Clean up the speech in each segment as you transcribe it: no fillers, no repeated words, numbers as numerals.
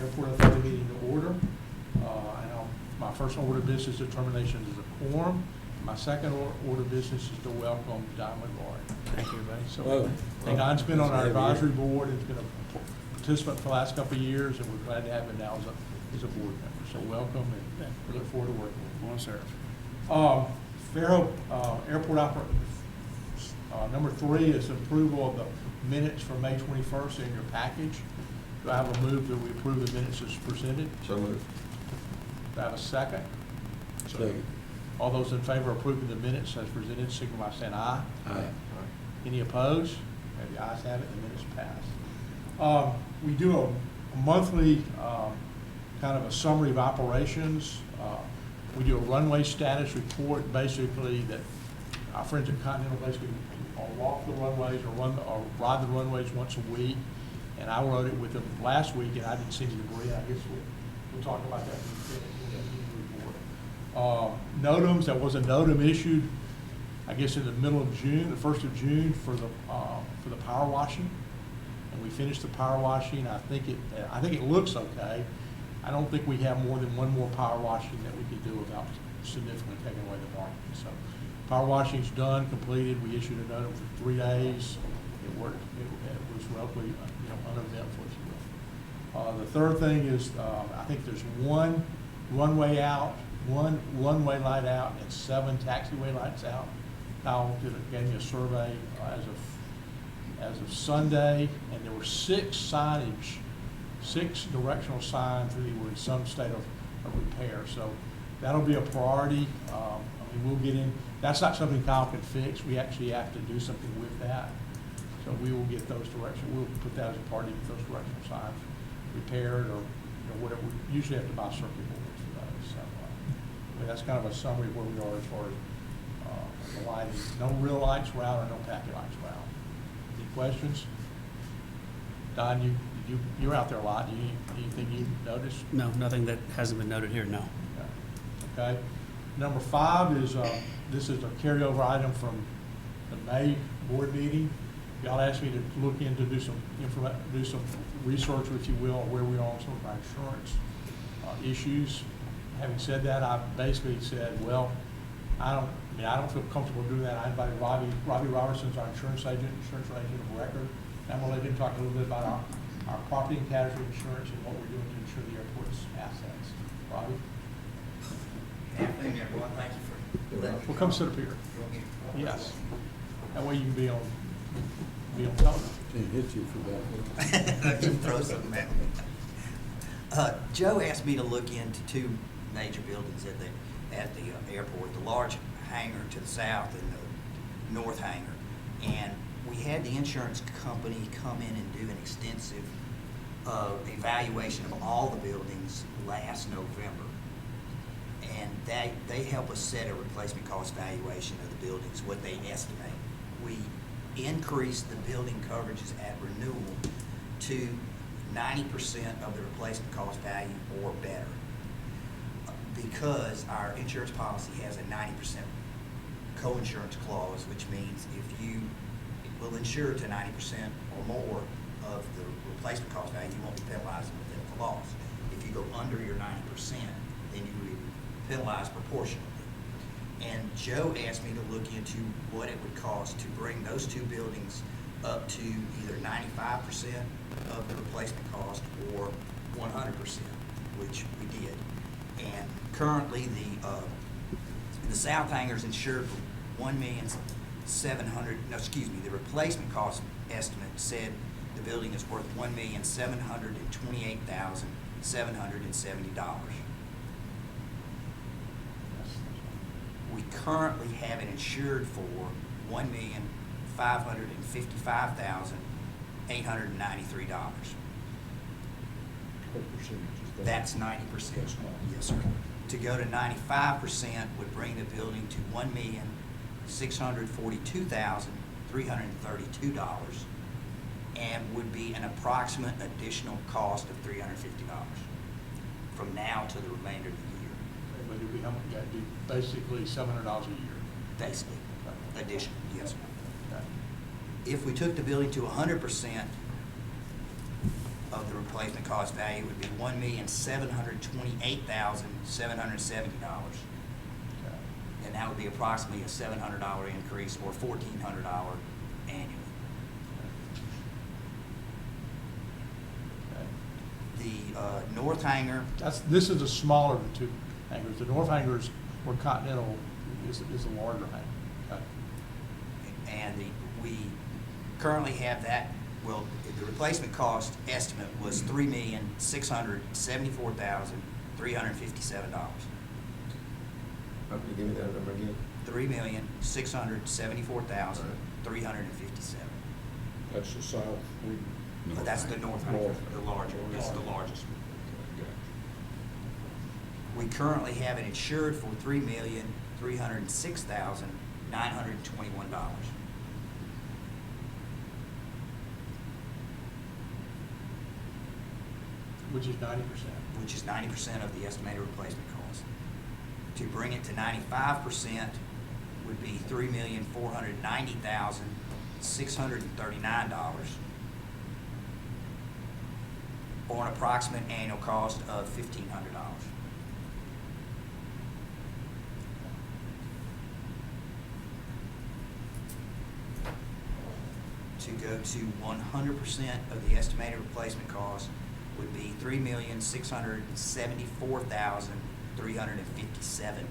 Airport Authority meeting to order. My first order of business determination is a quorum. My second order of business is to welcome Don McGuire. Thank you, everybody. So, Don's been on our advisory board and has been a participant for the last couple of years, and we're glad to have him now as a board member. So welcome, and we look forward to working with you. Want to serve. Fairhope Airport number 3 is approval of the minutes from May 21st in your package. Do I have a move that we approve the minutes as presented? So moved. Do I have a second? Second. All those in favor of approving the minutes as presented, signify by saying aye. Aye. Any opposed? The ayes have it, the minutes pass. We do a monthly kind of a summary of operations. We do a runway status report, basically that our friends at Continental basically walk the runways or ride the runways once a week. And I wrote it with them last week, and I didn't see any debris. I guess we'll talk about that in the report. NOTAMs, there was a NOTAM issued, I guess in the middle of June, the 1st of June for the power washing. And we finished the power washing. I think it looks okay. I don't think we have more than one more power washing that we could do without significantly taking away the market. So power washing's done, completed. We issued a NOTAM for 3 days. It worked. It was relatively uneventful, if you will. The third thing is I think there's one runway out, one one-way light out, and 7 taxiway lights out. Now gave me a survey as of Sunday, and there were 6 directional signs that were in some state of repair. So that'll be a priority. We'll get in. That's not something Kyle can fix. We actually have to do something with that. So we will get those we'll put that as a priority, get those directional signs repaired or whatever. We usually have to buy circuit boards for those. So that's kind of a summary of where we are as far as the lighting. No real lights were out or no packet lights were out. Any questions? Don, you're out there a lot. Anything you noticed? No, nothing that hasn't been noted here, no. Okay. Number 5 is, this is a carryover item from the May board meeting. Y'all asked me to look into, do some research, if you will, on where we are on some of our insurance issues. Having said that, I basically said, well, I don't feel comfortable doing that. I invited Robbie Robertson's our insurance agent of record. I'm going to let him talk a little bit about our property and casualty insurance and what we're doing to insure the airport's assets. Robbie? Good afternoon, everyone. Thank you for letting me Well, come sit up here. Yes. That way you can be on television. Can't hit you for that. I can throw something at me. Joe asked me to look into 2 major buildings at the airport, the large hangar to the south and the north hangar. And we had the insurance company come in and do an extensive evaluation of all the buildings last November. And they help us set a replacement cost valuation of the buildings, what they estimate. We increased the building coverages at renewal to 90% of the replacement cost value or better, because our insurance policy has a 90% co-insurance clause, which means if you will insure to 90% or more of the replacement cost value, you won't be penalized with the loss. If you go under your 90%, then you will be penalized proportionally. And Joe asked me to look into what it would cost to bring those 2 buildings up to either 95% of the replacement cost or 100%, which we did. And currently the south hangar is insured for $1,700,000. No, excuse me. The replacement cost estimate said the building is worth $1,728,770. We currently have it insured for $1,555,893. What percentage is that? That's 90%. Yes, sir. To go to 95% would bring the building to $1,642,332 and would be an approximate additional cost of $350 from now to the remainder of the year. But we do basically $700 a year. Basically, additional, yes, sir. Okay. If we took the building to 100%, of the replacement cost value would be $1,728,770. Okay. And that would be approximately a $700 increase or $1,400 annually. Okay. The north hangar, This is the smaller of the two hangars. The north hangars where Continental is the larger hangar. Okay. and we currently have that, well, the replacement cost estimate was $3,674,357. Give me that number again. $3,674,357. That's the south wing. But that's the north hangar, North. the larger, it's the largest. Okay, We currently have it insured for $3,306,921. Which is 90%. Which is 90% of the estimated replacement cost. To bring it to 95% would be $3,490,639, or an approximate annual cost of $1,500. To go to 100% of the estimated replacement cost would be $3,674,357.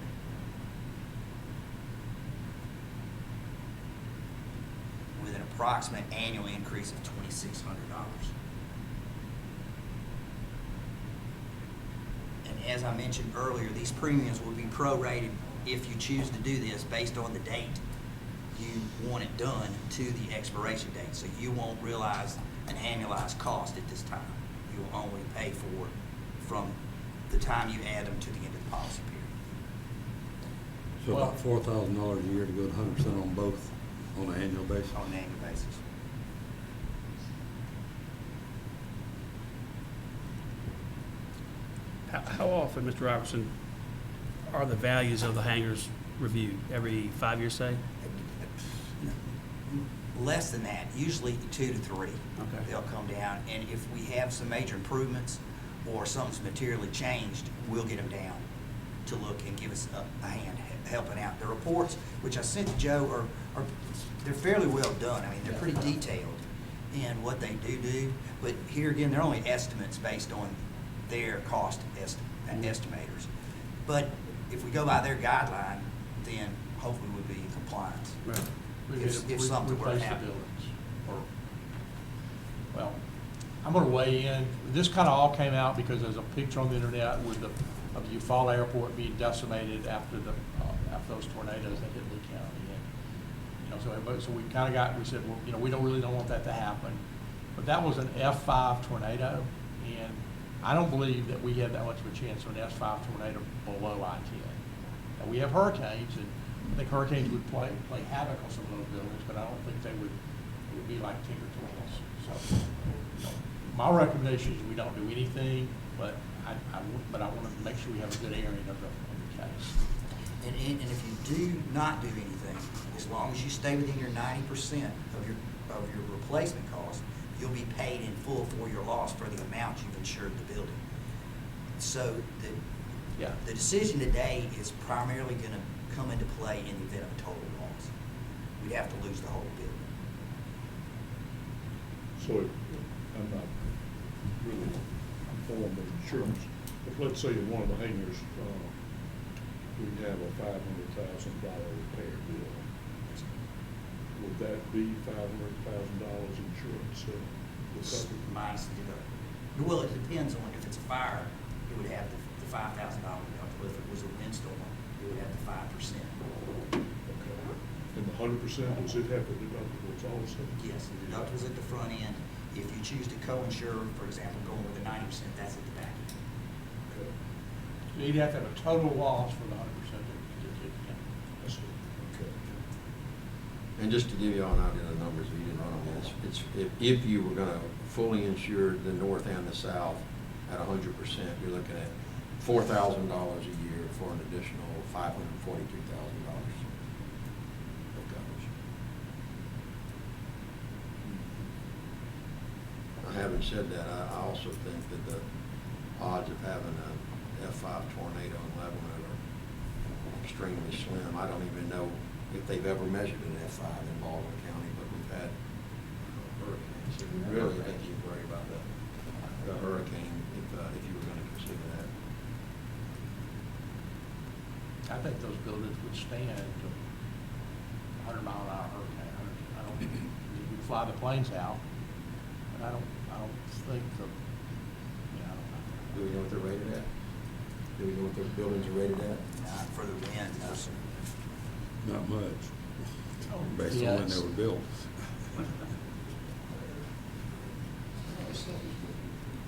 With an approximate annual increase of $2,600. And as I mentioned earlier, these premiums will be prorated if you choose to do this based on the date you want it done to the expiration date. So you won't realize an annualized cost at this time. You will only pay for it from the time you add them to the end of the policy period. So about $4,000 a year to go to 100% on both on an annual basis? On an annual basis. How often, Mr. Robertson, are the values of the hangars reviewed? Every 5 years, say? Less than that, usually 2 to 3. Okay. They'll come down, and if we have some major improvements or something's materially changed, we'll get them down to look and give us a hand helping out. The reports, which I sent to Joe, they're fairly well done. I mean, they're pretty detailed in what they do, but here again, they're only estimates based on their cost estimators. But if we go by their guideline, then hopefully we'll be in compliance. Right. If something were to Replace the happen. buildings. Well, I'm going to weigh in. This kind of all came out because there's a picture on the internet of the Eufaula Airport being decimated after those tornadoes that hit Lee County. And, so we kind of we said, well, we don't want that to happen. But that was an F5 tornado, and I don't believe that we had that much of a chance of an F5 tornado below I-10. Now, we have hurricanes, and I think hurricanes would play havoc on some of those buildings, but I don't think it would be like Tinker Twins. So, my recommendation is we don't do anything, but I want to make sure we have a good airing of the case. And if you do not do anything, as long as you stay within your 90% of your replacement cost, you'll be paid in full for your loss for the amount you've insured the building. So the decision today is primarily going to come into play in the event of a total loss. We'd have to lose the whole building. so I'm not really informed of insurance, but let's say in one of the hangars, we have a $500,000 repair bill. Would that be $500,000 insurance recovery? Minus the deductible. Well, it depends on if it's a fire, it would have the $5,000 deductible. If it was a windstorm, it would have the 5%. Okay. And the 100%, does it have the deductibles also? Yes, the deductible's at the front end. If you choose to co-insure, for example, going with a 90%, that's at the back end. Okay. So you'd have to have a total loss for the 100%. I see. Okay. And just to give you all an idea of the numbers, we didn't run on this, if you were going to fully insure the north and the south at 100%, you're looking at $4,000 a year for an additional $542,000 of coverage. having said that, I also think that the odds of having a F5 tornado in Lebanon are extremely slim. I don't even know if they've ever measured an F5 in Baldwin County, but we've had hurricanes. So we really think you worry about the hurricane if you were gonna consider that. I think those buildings would stand to 100-mile-an-hour hurricane. I don't, we fly the planes out, but I don't think the, you know, Do we know what they're rated at? Do we know what those buildings are rated at? Not for the wind, no, sir. Not much, Oh, based on when yes. they were built.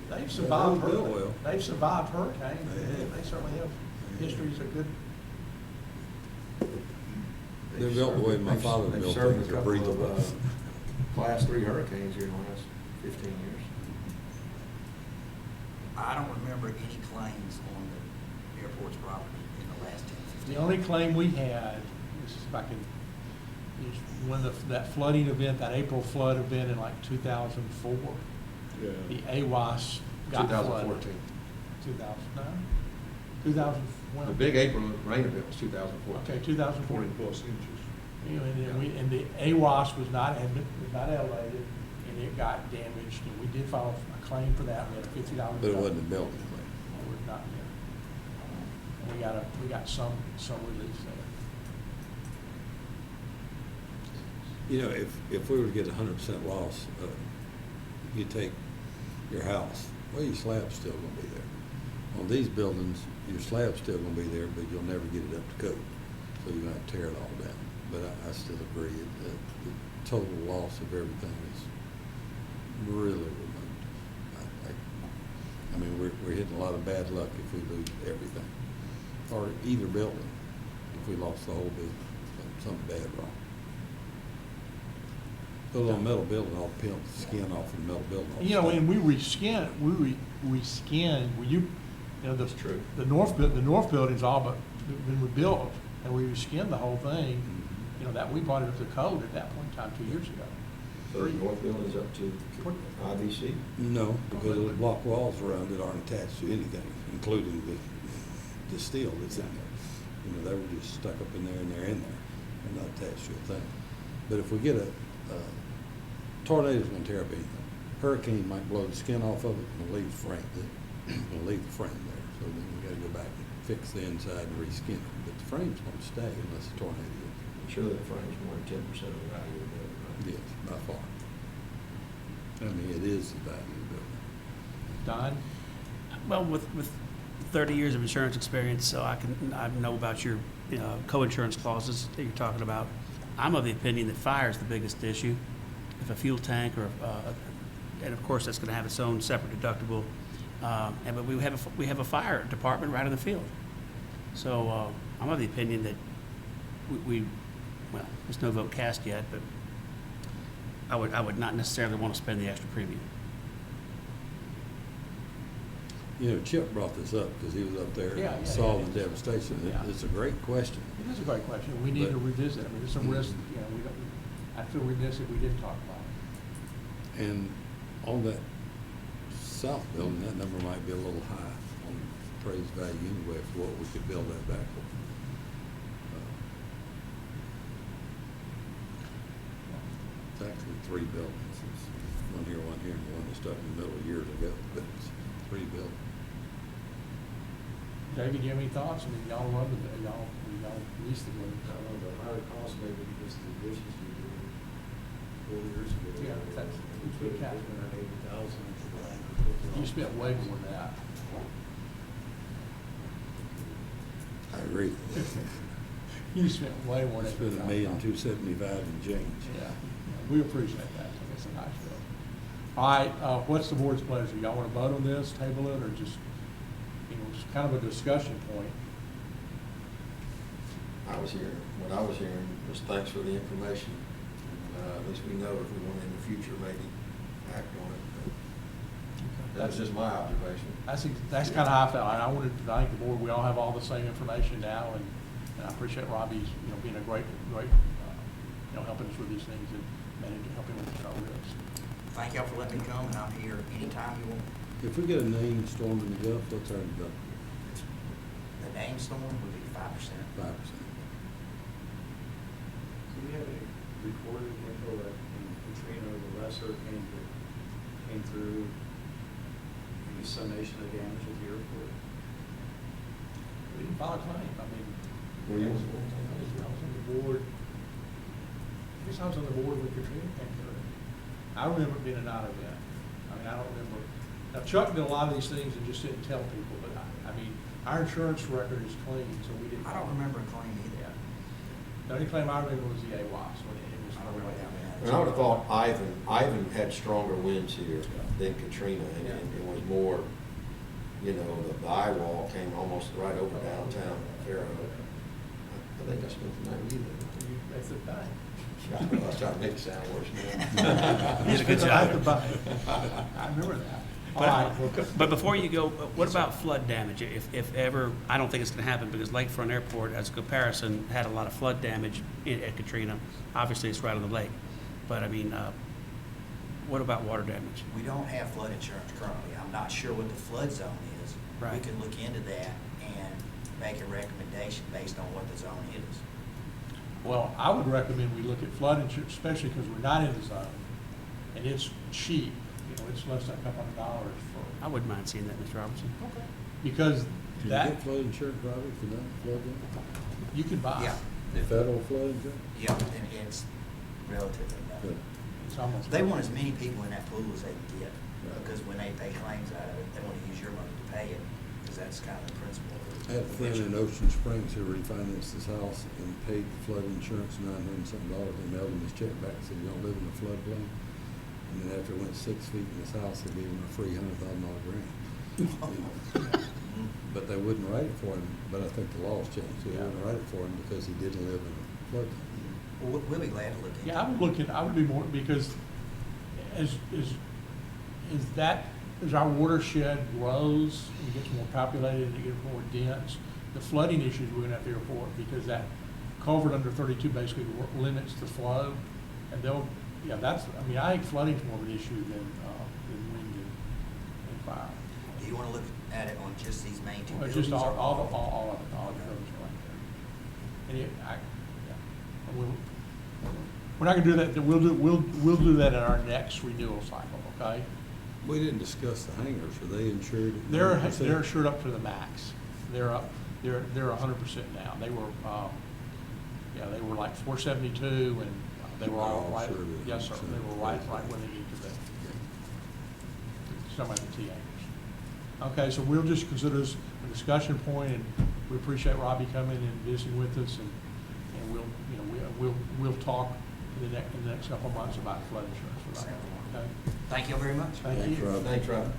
They've survived Well, hurricanes. well. They've survived hurricanes. They have. They certainly have histories of good. They're built the way my They've- father they've built served things, a they're couple breathable. of, Class 3 hurricanes here in the last 15 years. I don't remember any claims on the airport's property in the last 10, 15 The only claim we had, this is back in, is when that flooding event, that April flood event in like 2004, Yeah. the AWAS got flooded. 2014. 2009? 2000, when? The big April rain event was 2014. Okay, 2014. 40+ inches. You know, and the AWAS was not elevated, and it got damaged, and we did file a claim for that. We had a $50. But it wasn't a building. We're not yet. And we got some relief there. You know, if we were to get 100% loss, you take your house, well, your slab's still gonna be there. On these buildings, your slab's still gonna be there, but you'll never get it up to code. So you're gonna have to tear it all down. But I still agree that the total loss of everything is really remote. I mean, we're hitting a lot of bad luck if we lose everything, or either building, if we lost the whole building, something bad wrong. Put a little metal building, all peel the skin off the metal building. off You know, the and skin. we reskin, the true. the north building's all but been rebuilt, and we reskinned the whole thing. You know, that we brought it up to code at that point in time 2 years ago. So the north building's up to IVC? No, because the block walls around it aren't attached to anything, including the steel that's in there. You know, they were just stuck up in there and they're in there. They're not attached to a thing. But if we get a tornado's gonna tear up anything. Hurricane might blow the skin off of it and leave the frame, there. So then we gotta go back and fix the inside and reskin it. But the frame's gonna stay unless the tornado hits. I'm sure that frame's more than 10% of the value of the building, right? Yes, by far. I mean, it is the value of the building. Don? Well, with 30 years of insurance experience, so I know about your co-insurance clauses that you're talking about. I'm of the opinion that fire is the biggest issue. If a fuel tank or, and of course, that's going to have its own separate deductible. But we have a fire department right in the field. So I'm of the opinion that well, there's no vote cast yet, but I would not necessarily want to spend the extra premium. You know, Chip brought this up because he was up there Yeah, and yeah, saw yeah. the devastation. Yeah. It's a great question. It is a great question. We need to But- revisit it. I mean, there's some risk, you know, I feel remiss if we didn't talk about it. And on that south building, that number might be a little high on appraised value anyway for what we could build that back with. It's actually 3 buildings. It's one here, and one that started in the middle years ago, but it's 3 buildings. David, do you have any thoughts? I mean, y'all run the, y'all lease the building. I don't know, the higher cost maybe because the additions we did 4 years ago. Yeah, that's- We put it $80,000 into the land. You spent way more than that. I agree. You spent way more than It's that. been $1,275,000 and change. Yeah, we appreciate that. It's a nice bill. All right, what's the board's pleasure? Y'all want to vote on this, table it, or just, you know, just kind of a discussion point? What I was hearing was thanks for the information. At least we know if we want in the future, maybe act on it. That's just my observation. That's kind of how I felt. I wanted to thank the board. We all have all the same information now, and I appreciate Robbie's, you know, being a great, helping us with these things and helping with our risks. Thank y'all for letting me come, and I'm here anytime you want. If we get a named storm in the Gulf, what's our deductible? The name storm would be 5%. 5%. Do we have any recorded info that when Katrina or the last hurricane that came through, any summation of damage at the airport? We didn't file a claim, I mean. Were you? I was on the board, I guess I was on the board when Katrina came through. I remember it being a non-event. I mean, I don't remember, now Chuck did a lot of these things and just didn't tell people, but I mean, our insurance record is clean, so we didn't. I don't remember a claim either. Yeah. The only claim I remember was the AWAS, when it was. I don't remember that. And I would have thought Ivan had stronger winds here than Katrina, and it was more, you know, the eye wall came almost right over downtown Fairhope. I think I spent the night with you there. That's the thing. I was trying to make it sound worse now. You did a good job. I remember that. All right. But before you go, what about flood damage? If ever, I don't think it's gonna happen because Lakefront Airport, as a comparison, had a lot of flood damage at Katrina. Obviously, it's right on the lake. But I mean, what about water damage? We don't have flood insurance currently. I'm not sure what the flood zone is. We Right. can look into that and make a recommendation based on what the zone is. Well, I would recommend we look at flood insurance, especially because we're not in the zone, and it's cheap, you know, it's less than $200 for. I wouldn't mind seeing that, Mr. Robertson. Okay. Because Can you that, get flood insurance, Robbie, for that flood damage? you can buy. Yeah. Federal flood insurance? Yeah, and it's relatively Good. nothing. It's almost. They want as many people in that pool as they can get, because when they pay claims out of it, they want to use your money to pay it, because that's kind of the principle. I had a friend in Ocean Springs who refinanced his house and paid flood insurance $900-something. They mailed him his check back and said, you don't live in a floodplain. And then after it went 6 feet in his house, they gave him a free $100,000 grant. You know. But they wouldn't write it for him, but I think the laws changed. They wouldn't write it for him because he didn't live in a floodplain. Well, we'll be glad to look into it. Yeah, I would look at, I would be more, because as our watershed grows, and gets more populated, and it gets more dense, the flooding issues we're gonna have at the airport, because that culvert under 32 basically limits the flow, and they'll, yeah, that's, I mean, I think flooding's more of an issue than wind and fire. Do you want to look at it on just these main two Well, buildings? just all or of it, all of it goes right there. And and we're not gonna do that, we'll do that in our next renewal cycle, okay? We didn't discuss the hangars. Are they insured? at They're 100%? insured up to the max. They're 100% now. They were, they were like 472, and they were all Oh, right. sure, Yes, sir, they were right when they needed to be. Some of the T acres. Okay, so we'll just consider this a discussion point, and we appreciate Robbie coming and visiting with us, and we'll talk in the next couple of months about flood insurance for that. Okay? Thank you very much. Thank Thanks, you. Rob. Thanks, Rob.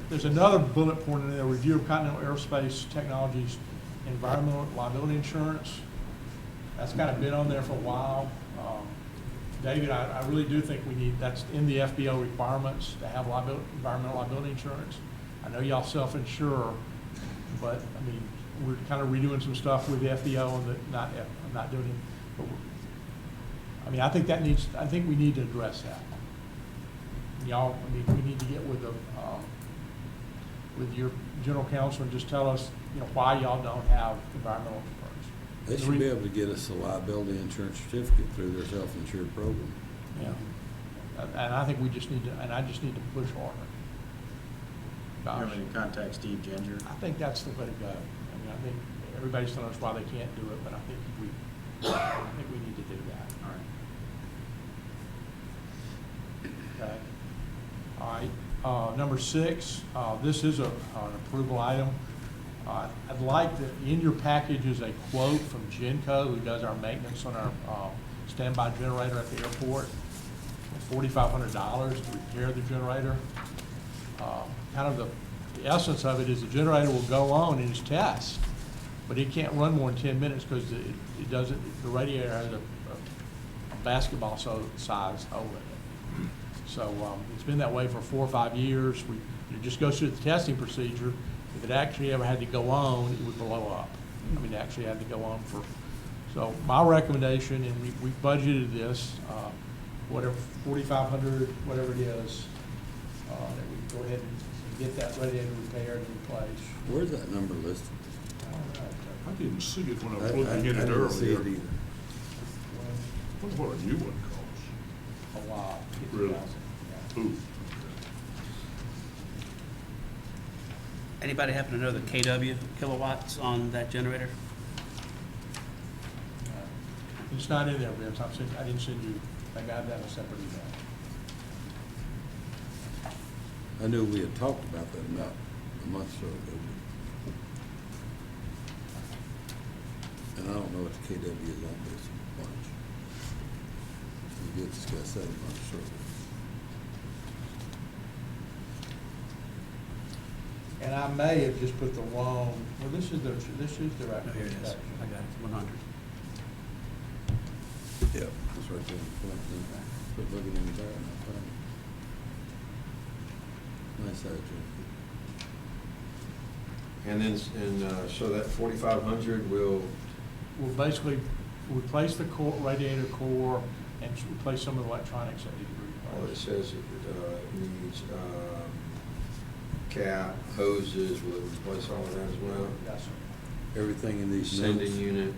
There's another bullet point in there, review of Continental Aerospace Technologies environmental liability insurance. That's kind of been on there for a while. David, I really do think that's in the FBO requirements to have environmental liability insurance. I know y'all self-insure, but I mean, we're kind of redoing some stuff with the FBO and not doing it. But I mean, I think we need to address that. Y'all, I mean, we need to get with your general counsel and just tell us, why y'all don't have environmental insurance. They should be able to get us a liability insurance certificate through their self-insured program. Yeah, and I think we just need to, and I just need to push harder. You Gosh, want me to contact Steve Ginger? I think that's the way to go. I mean, I think everybody's telling us why they can't do it, but I think we need to do that. All right. Okay. All right, number 6, this is an approval item. I'd like to, in your package is a quote from Genco, who does our maintenance on our standby generator at the airport, $4,500 to repair the generator. Kind of the essence of it is the generator will go on in its test, but it can't run more than 10 minutes because it doesn't, the radiator has a basketball size hole in it. So it's been that way for 4 or 5 years. It just goes through the testing procedure. If it actually ever had to go on, it would blow up. I mean, it actually had to go on so my recommendation, and we budgeted this, whatever, 4,500, whatever it is, that we go ahead and get that radiator repaired and replaced. Where's that number listed? I don't know. I didn't see it when I was I looking at it didn't see it earlier. either. Wonder what a new one costs. A lot. Really? 50,000, yeah. Ooh. Anybody happen to know the KW kilowatts on that generator? It's not in there, Vince. I didn't send you, I got that in a separate email. I knew we had talked about that about a month or so ago. And I don't know what the KW is on this bunch. We did discuss that a month or so ago. And I may have just put the wrong, well, this is the right. Oh, here it is. I got it, 100. Yeah. It's right there in the front, then. Quit looking in the back, and I'll find it. Nice size generator. And then, so that 4,500 will, We'll basically replace the core, radiator core and replace some of the electronics that need to be all it replaced. says it needs cap, hoses, will it replace all of that as well? Yes, sir. Everything in these notes. Sending unit,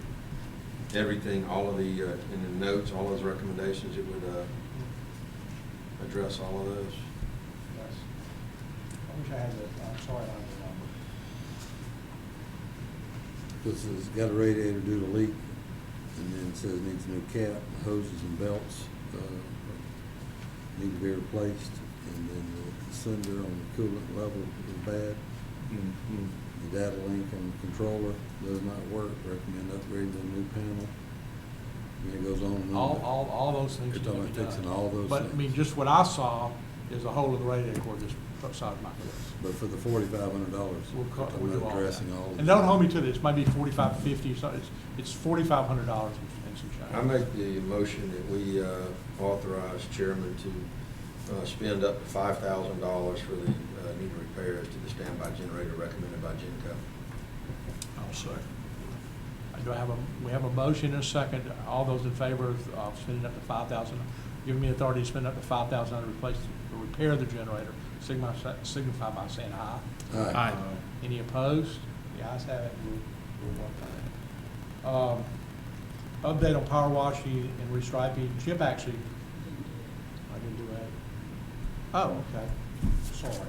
everything, all of the, in the notes, all those recommendations, it would address all of those. Yes. I wish I had the, I'm sorry, I don't have the number. This has got a radiator due to leak, and then it says needs a new cap, hoses and belts, need to be replaced, and then the cylinder on the coolant level is bad. The data link on the controller does not work, recommend upgrading to a new panel. And it goes on and on. All those things. You're need to talking be about fixing done. all those But, I things. mean, just what I saw is a hole in the radiator core just outside my face. But for the $4,500, We'll we're do all that. addressing all of And don't hold me to this, it might be 4,550, so it's $4,500 and some change. I make the motion that we authorize chairman to spend up to $5,000 for the needed repairs to the standby generator recommended by Genco. I'll second. We have a motion and a second. All those in favor of spending up to $5,000, giving me authority to spend up to $5,000 to replace, to repair the generator, signify by saying aye. Aye. Any opposed? The ayes have it. We'll vote. Update on power washing and restriping. Chip actually, I didn't do that. Oh, okay. Sorry.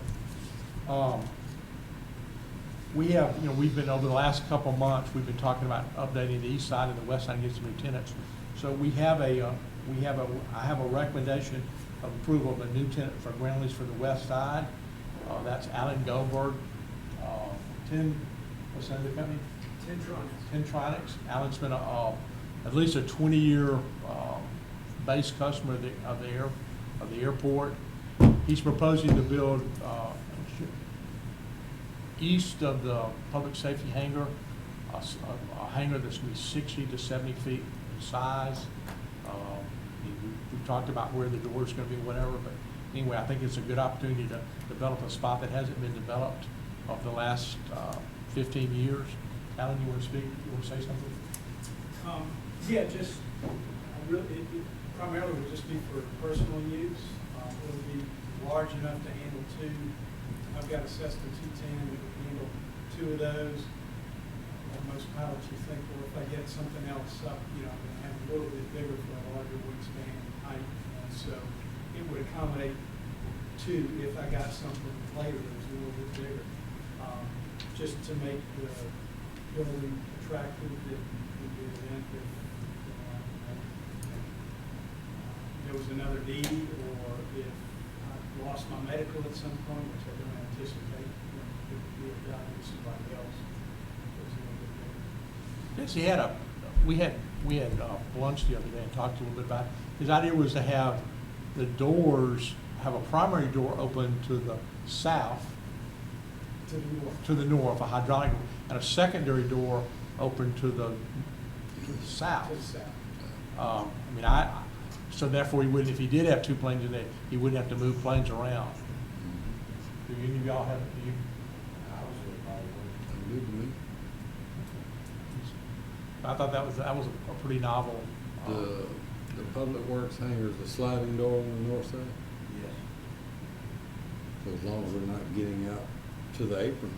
We have, we've been, over the last couple of months, we've been talking about updating the east side and the west side and get some new tenants. So I have a recommendation of approval of a new tenant for ground lease for the west side. That's Alan Goldberg, what's the name of the company? Tentronics. Alan's been at least a 20-year base customer of the airport. He's proposing to build east of the public safety hangar, a hangar that's going to be 60 to 70 feet in size. We've talked about where the door's going to be, whatever, but anyway, I think it's a good opportunity to develop a spot that hasn't been developed over the last 15 years. Alan, you want to speak? You want to say something? Yeah, just, it primarily would just be for personal use. It would be large enough to handle two. I've got a Cessna 210 that would handle two of those. Like most pilots, you think, well, if I get something else up, I'm going to have a little bit bigger for a larger wingspan and height. So it would accommodate two if I got something later that was a little bit bigger. Just to make the building attractive, that would be an event if there was another need, or if I lost my medical at some point, which I don't anticipate, it would be a value to somebody else. Yes, we had lunch the other day and talked a little bit about, his idea was to have the doors, have a primary door open to the south, to the north, a hydraulic, and a secondary door open to the south. To the south. So therefore he wouldn't, if he did have two planes in there, he wouldn't have to move planes around. Do any of y'all have, do you? Good to me. I thought that was a pretty novel. the Public Works hangar is a sliding door on the north side? Yes. So as long as we're not getting out to the apron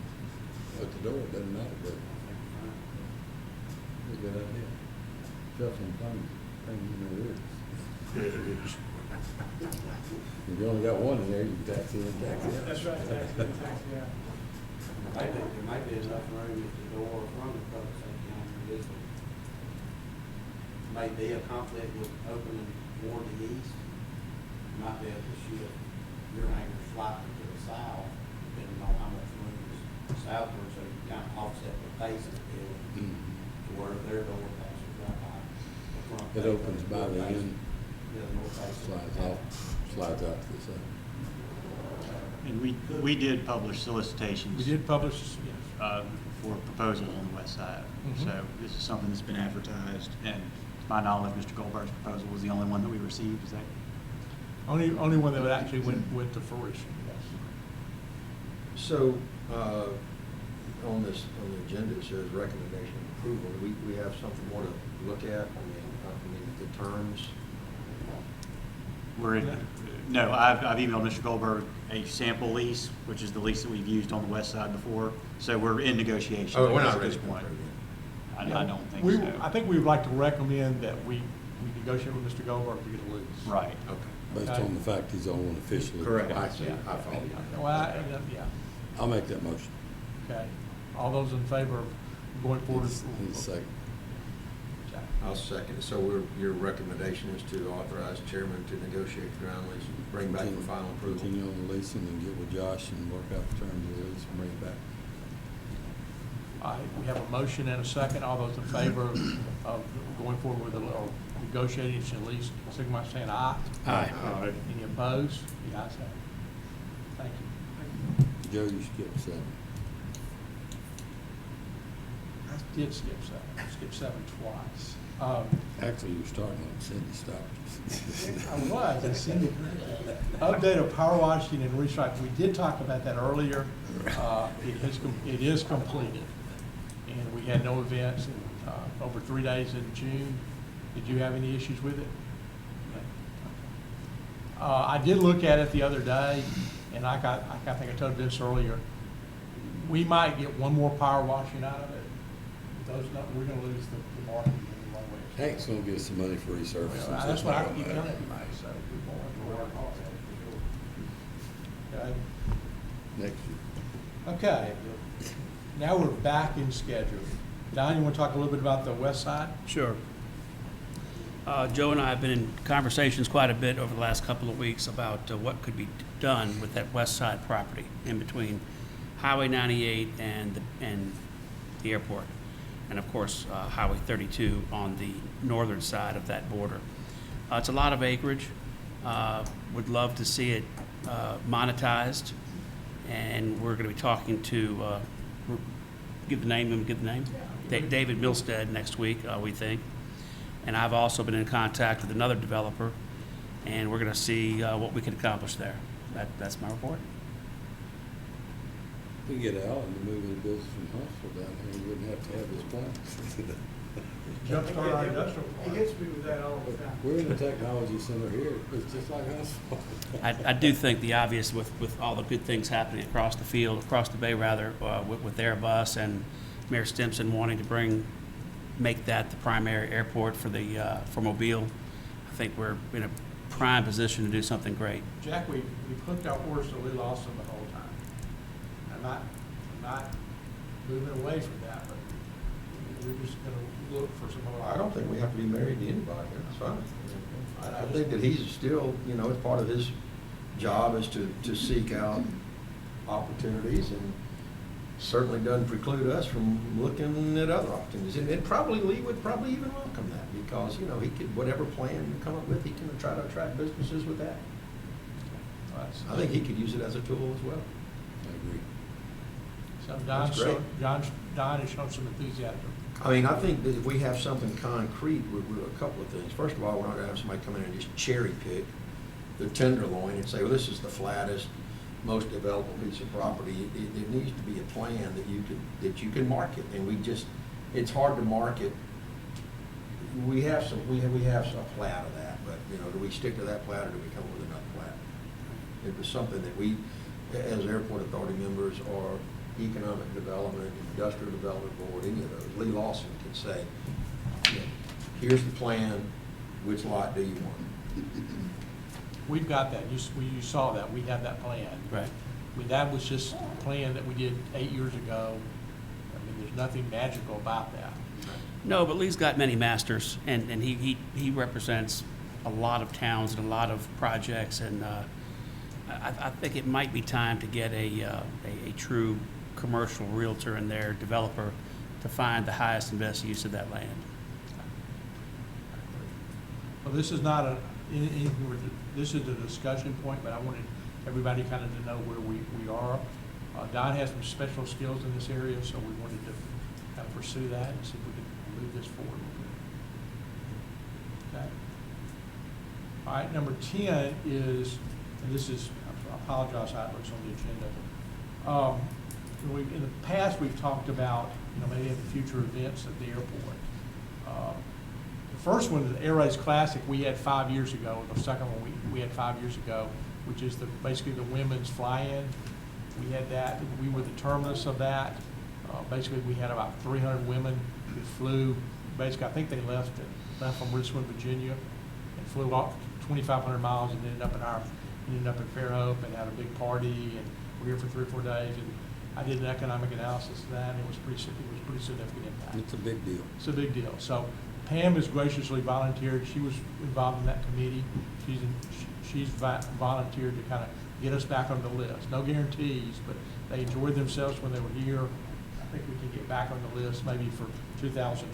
at the door, it doesn't matter, but it's a good idea. Shuffling things, in their ears. If you only got one in there, you can taxi in, taxi out. That's right, taxi out. There might be enough room at the door from the public safety hangar. May be a conflict with opening more to the east. You might be able to shift your hangar slightly to the south, depending on how much room is southward, so you kind of offset the face of the building to where their door passes right by the front. It opens by the end, Yeah, the north face. slides off, slides out to the side. And we did publish solicitations. We did publish, yes. For proposals on the west side. Mhm. So this is something that's been advertised, and to my knowledge, Mr. Goldberg's proposal was the only one that we received, is that? Only one that would actually went to fruition, yes. So, on the agenda, it says recommendation of approval. We have something more to look at? I mean, the terms? No, I've emailed Mr. Goldberg a sample lease, which is the lease that we've used on the west side before. So we're in negotiations Oh, we're not at ready this to point. approve I don't think We- so. I think we would like to recommend that we negotiate with Mr. Goldberg to get a lease. Right. Okay. Based Okay. on the fact he's on officially. Correct. I see. Yeah. I follow you. Well, yeah, I'll make that motion. okay. All those in favor of going forward? Need a second. I'll second it. So your recommendation is to authorize chairman to negotiate the ground lease and bring back for final approval? Continue on the leasing and get with Josh and work out the terms of the lease and bring it back. All right, we have a motion and a second. All those in favor of going forward with or negotiating at least, signify by saying aye. Aye. Any opposed? The ayes have it. Thank you. Joe, you skipped 7. I did skip 7. I skipped 7 twice. Actually, you were starting on Cindy stopped. I was, I see. Update of power washing and restriping. We did talk about that earlier. It is completed. And we had no events in, over 3 days in June. Did you have any issues with it? I did look at it the other day, and I think I told Vince earlier, we might get one more power washing out of it. We're gonna lose the market in the one way. Hank's gonna give us some money for resurfacing. Well, that's what I keep telling everybody, so we won't have to worry about that. Okay? Next year. Okay, now we're back in schedule. Don, you want to talk a little bit about the west side? Sure. Joe and I have been in conversations quite a bit over the last couple of weeks about what could be done with that west side property in between Highway 98 and the airport. And of course, Highway 32 on the northern side of that border. It's a lot of acreage. Would love to see it monetized. And we're going to be talking to, give the name, David Milstead next week, we think. And I've also been in contact with another developer, and we're going to see what we can accomplish there. That's my report. We can get Alan to move his business from Huntsville down here, he wouldn't have to have his plant. Jumpstart our industrial He park. hits me with that all the time. We're in the technology center here, it's just like Huntsville. I do think the obvious with all the good things happening across the field, across the bay rather, with Airbus and Mayor Stimson wanting to make that the primary airport for Mobile, I think we're in a prime position to do something great. Jack, we hooked our horse to Lou Lawson the whole time. I'm not moving away from that, but we're just gonna look for some other. I don't think we have to be married to anybody, that's fine. I think that he's still, as part of his job is to seek out opportunities, and certainly doesn't preclude us from looking at other opportunities. And probably Lee would probably even welcome that, because, he could, whatever plan you come up with, he can try to attract businesses with that. I think he could use it as a tool as well. I agree. So That's great. Don has shown some enthusiasm. I mean, I think that if we have something concrete, we're a couple of things. First of all, we're not gonna have somebody come in and just cherry pick the tenderloin and say, well, this is the flattest, most developable piece of property. It needs to be a plan that you can market, and it's hard to market. We have some flat of that. but, you know, do we stick to that plat or do we come up with another plat? It was something that we, as airport authority members or economic development, industrial development board, any of those, Lee Lawson could say, you know, here's the plan, which lot do you want? We've got that. You saw that. We have that plan. Right. I mean, that was just a plan that we did 8 years ago. I mean, there's nothing magical about that. No, but Lee's got many masters, and he represents a lot of towns and a lot of projects, and I think it might be time to get a true commercial realtor in there, developer, to find the highest and best use of that land. Well, this is not this is a discussion point, but I wanted everybody kind of to know where we are. Don has some special skills in this area, so we wanted to kind of pursue that and see if we can move this forward a little bit. Okay. All right, number 10 is, and this is, I apologize how it looks on the agenda. In the past, we've talked about, you know, maybe in the future events at the airport. The first one, the Air Race Classic, we had 5 years ago. The second one we had 5 years ago, which is basically the women's fly-in. We had that. We were the terminus of that. Basically, we had about 300 women who flew. Basically, I think they left from Richmond, Virginia, and flew off 2,500 miles and ended up in Fairhope and had a big party, and we were here for 3 or 4 days. And I did an economic analysis of that, and it was pretty significant impact. It's a big deal. It's a big deal. So Pam has graciously volunteered. She was involved in that committee. She's volunteered to kind of get us back on the list. No guarantees, but they enjoyed themselves when they were here. I think we can get back on the list maybe for 2023.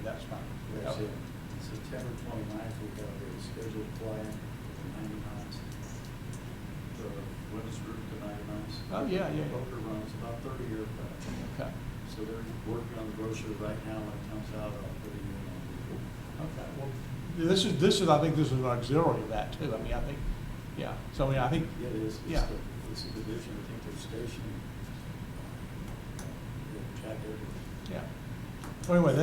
That's fine. That's it. September 29th, we've got a scheduled flight for 90 miles. The women's group to 90 miles. Oh, yeah. Boker runs about 30 aircraft. Okay. So they're working on the brochure right now. When it comes out, I'll put it in on the. Okay. Well, this is I think this is an auxiliary of that too. I mean, I think, yeah. So I mean, I think. Yeah, it is. Yeah. It's a division. I think they're stationed. Jack Edwards. Yeah. So anyway,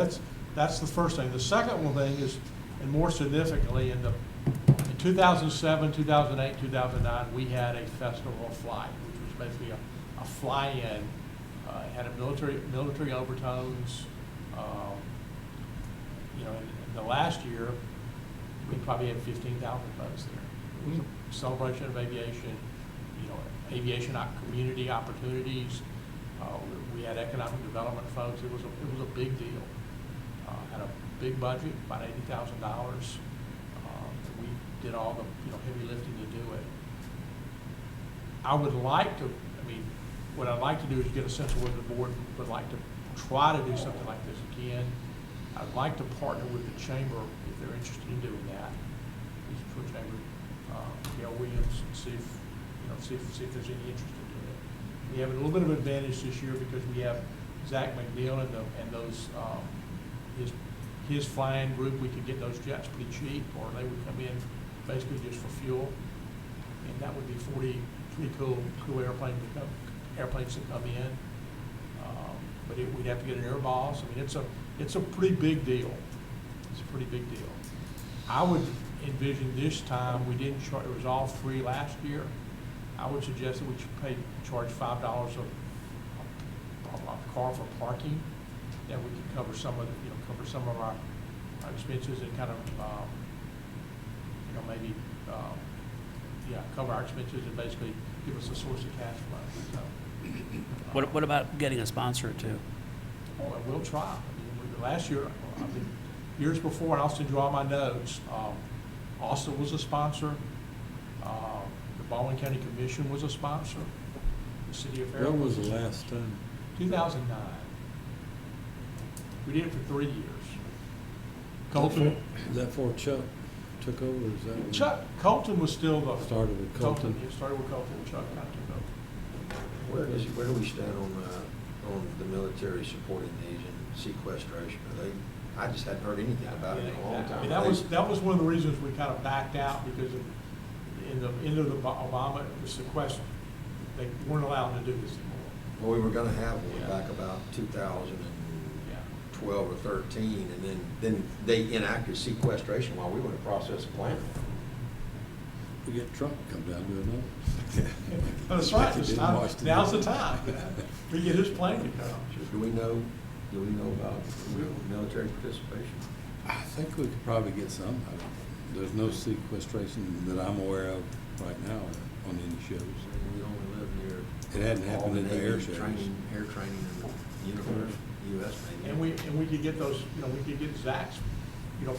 that's the first thing. The second one thing is, and more significantly, in 2007, 2008, 2009, we had a festival flight, which was basically a fly-in. It had a military overtones. You know, in the last year, we probably had 15,000 folks there. It was a celebration of aviation. You know, aviation community opportunities. We had economic development folks. It was a big deal. Had a big budget, about $80,000. We did all the heavy lifting to do it. I would like to. I mean, what I'd like to do is get a sense of whether the board would like to try to do something like this again. I'd like to partner with the chamber if they're interested in doing that. For chamber, Gail Williams, and see if there's any interest in doing it. We have a little bit of advantage this year because we have Zach McNeil and those his flying group. We could get those jets pretty cheap, or they would come in basically just for fuel, and that would be pretty cool airplanes to come in. But we'd have to get an air boss. I mean, it's a pretty big deal. It's a pretty big deal. I would envision this time we didn't charge. It was all free last year. I would suggest that we should charge $5 a car for parking. That we could cover some of our expenses and kind of maybe cover our expenses and basically give us a source of cash flow. So, What about getting a sponsor too? oh, and we'll try. I mean, last year, years before, and I'll send you all my notes. Austin was a sponsor. The Baldwin County Commission was a sponsor. The City of Fairhope. When was the last time? 2009. We did it for 3 years. Colton. Is that before Chuck took over? Is that when Colton was still the. Started with Colton? It started with Colton, and Chuck kind of took over. Where do we stand on the military supporting these and sequestration? I just hadn't heard anything about it in a long time. And that was one of the reasons we kind of backed out, because in the end of the Obama, the sequester, they weren't allowed to do this anymore. Well, we were gonna have one back about 2012, 12 or 13, and then they enacted sequestration while we were in the process of planning. We get Trump to come down and do another. That's right, He it's did in time, Washington. now's the time. We get his plane to come. Do we know about military participation? I think we could probably get some. There's no sequestration that I'm aware of right now on any shows. We only live near. It hadn't happened in the Navy air shows. Air training in the universe, US Navy. And we could get those, we could get Zach's,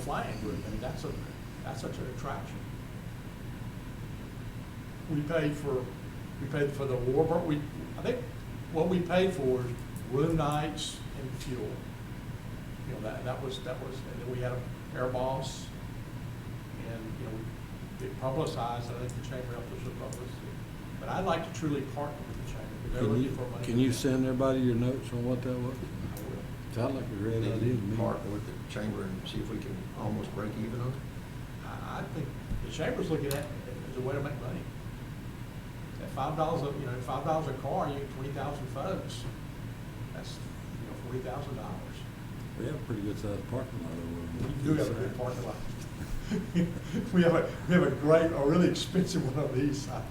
flying group. I mean, that's such an attraction. We paid for the warbird, I think what we paid for is room nights and fuel. That was, and then we had an air boss, and, we publicized, I think the chamber helped us with publicity. But I'd like to truly partner with the chamber, because they're looking for money. Can you send everybody your notes on what that was? I will. Sounds like a great idea to Maybe me. partner with the chamber and see if we can almost break even on it. I think the chamber's looking at it as a way to make money. At $5 $5 a car, you get 20,000 folks. That's, $40,000. We have a pretty good sized parking lot over We do have a good parking lot. We have a great, a really expensive one on the east side.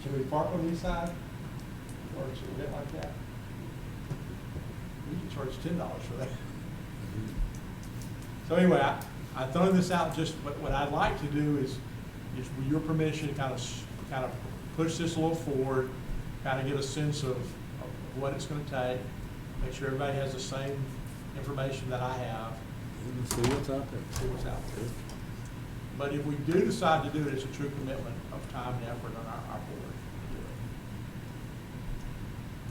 Can we park on the east side? Or is it a bit like that? We can charge $10 for that. So anyway, I throw this out, just what I'd like to do is with your permission, kind of push this a little forward, kind of get a sense of what it's going to take, make sure everybody has the same information that I have, Let's see what's out there. see what's out there. But if we do decide to do it, it's a true commitment of time and effort on our board to do it.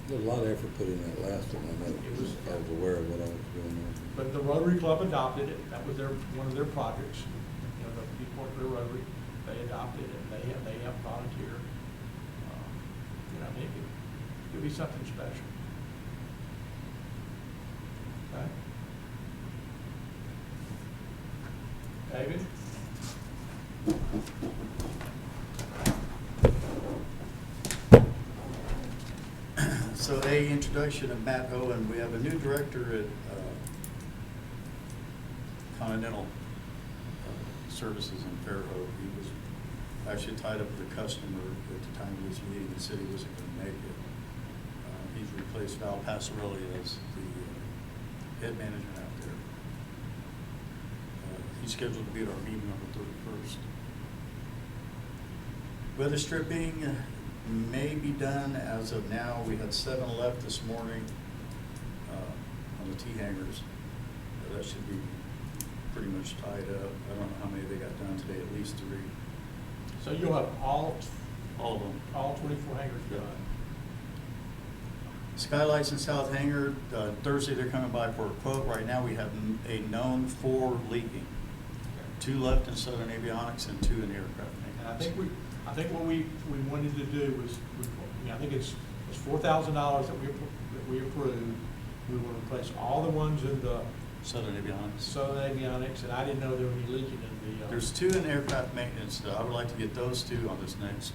There's a lot of effort put in that last one. I know. I was aware of what I was going on. But the Rotary Club adopted it. That was one of their projects. The people at the Rotary, they adopted it. They have volunteer. It could be something special. Okay. David? So introduction of Matt Owen. We have a new director at Continental Services in Fairhope. He was actually tied up with a customer at the time of this meeting. He said he wasn't going to make it. He's replaced Val Passarelli as the head management out there. He's scheduled to be at our meeting on the 31st. Weather stripping may be done as of now. We had 7 left this morning on the T-hangers. That should be pretty much tied up. I don't know how many they got done today, at least 3. So you'll have all All of them. all 24 hangers done. Skylights in South Hangar, Thursday they're coming by for a quote. Right now we have a known 4 leaking. 2 left in Southern Avionics and 2 in aircraft And maintenance. I think what we wanted to do was, I think it's $4,000 that we approved. We will replace all the ones in the Southern Avionics. Southern Avionics, and I didn't know there were any leaking in the. There's 2 in aircraft maintenance. I would like to get those 2 on this next.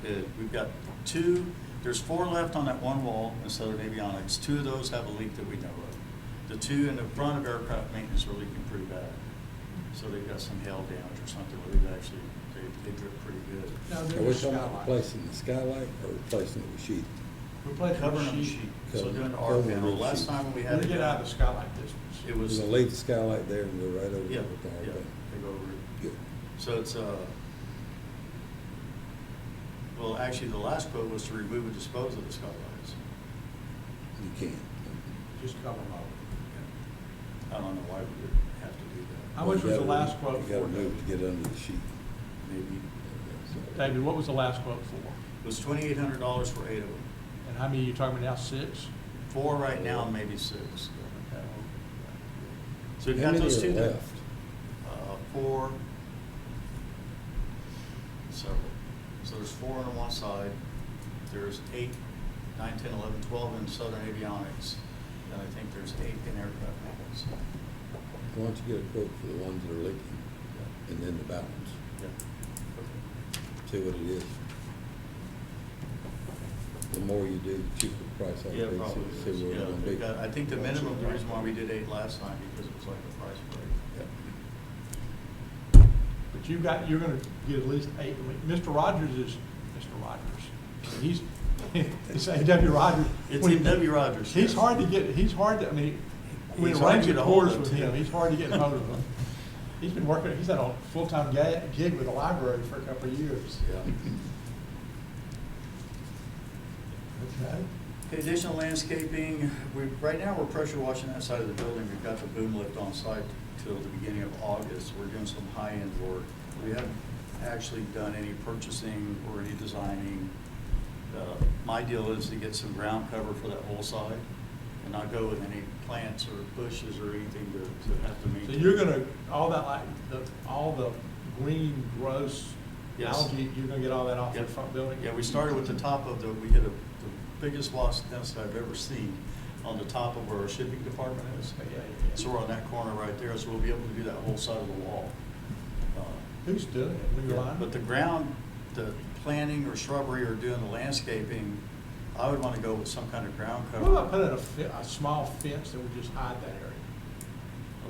Okay. We've got 2, there's 4 left on that one wall in Southern Avionics. 2 of those have a leak that we know of. The 2 in the front of aircraft maintenance are leaking pretty bad. So they've got some hail damage or something where they've actually, they drip pretty good. Now, Are we there's talking about skylights. replacing the skylight or replacing it with sheet? Replacing Covering the the sheet. sheet, so Cover- doing the cover R the panel. roof Last sheet. time we We're had gonna it get out done, of the skylight business. it We're was. gonna leave the skylight there and go right over Yeah, with the whole yeah, thing. they go over it. Good. So it's, well, actually, the last quote was to remove and dispose of the skylights. You can. Just cover them over. I don't know why we would have to do that. How much was the last quote You gotta for? move to get under the sheet. Maybe, David, what was the last quote for? it was $2,800 for 8 of them. And how many are you talking about now, 6? 4 right now, and maybe 6. Okay. So we've How got many those are 2 done. left? 4, several. So there's 4 on one side. There's 8, 9, 10, 11, 12 in Southern Avionics. And I think there's 8 in aircraft maintenance. Why don't you get a quote for the ones that are leaking and then the balance? Yeah. See what it is. The more you do, the cheaper the price ought Yeah, to be, probably see is. where Yeah, we're gonna be. because I think the minimum, the reason why we did 8 last time, because it was like a price break. But you're gonna get at least 8. I mean, Mr. Rogers is Mr. Rogers. I mean, it's A.W. Rogers. It's When he- A.W. Rogers, He's yes. hard to get, I mean, when He's it hard rains, to it get a hold pours of, with too. him. He's hard to get a hold of him. He's been working, he's had a full-time gig with the library for a couple of years. Yeah. Okay. Okay, additional landscaping, right now, we're pressure washing that side of the building. We've got the boom lift on site till the beginning of August. We're doing some high-end work. We haven't actually done any purchasing or any designing. My deal is to get some ground cover for that whole side and not go with any plants or bushes or anything to have to So maintain. you're gonna, all that like, all the green, gross Yes. algae, you're gonna get all that off the Yep. front building? Yeah, we started with the top of we hit the biggest wasp nest I've ever seen on the top of where our shipping department is. Yeah. So we're on that corner right there, so we'll be able to do that whole side of the wall. Who's doing it? New Yeah, line? but the ground, the planting or shrubbery or doing the landscaping, I would want to go with some kind of ground What about cover. putting a small fence that would just hide that area?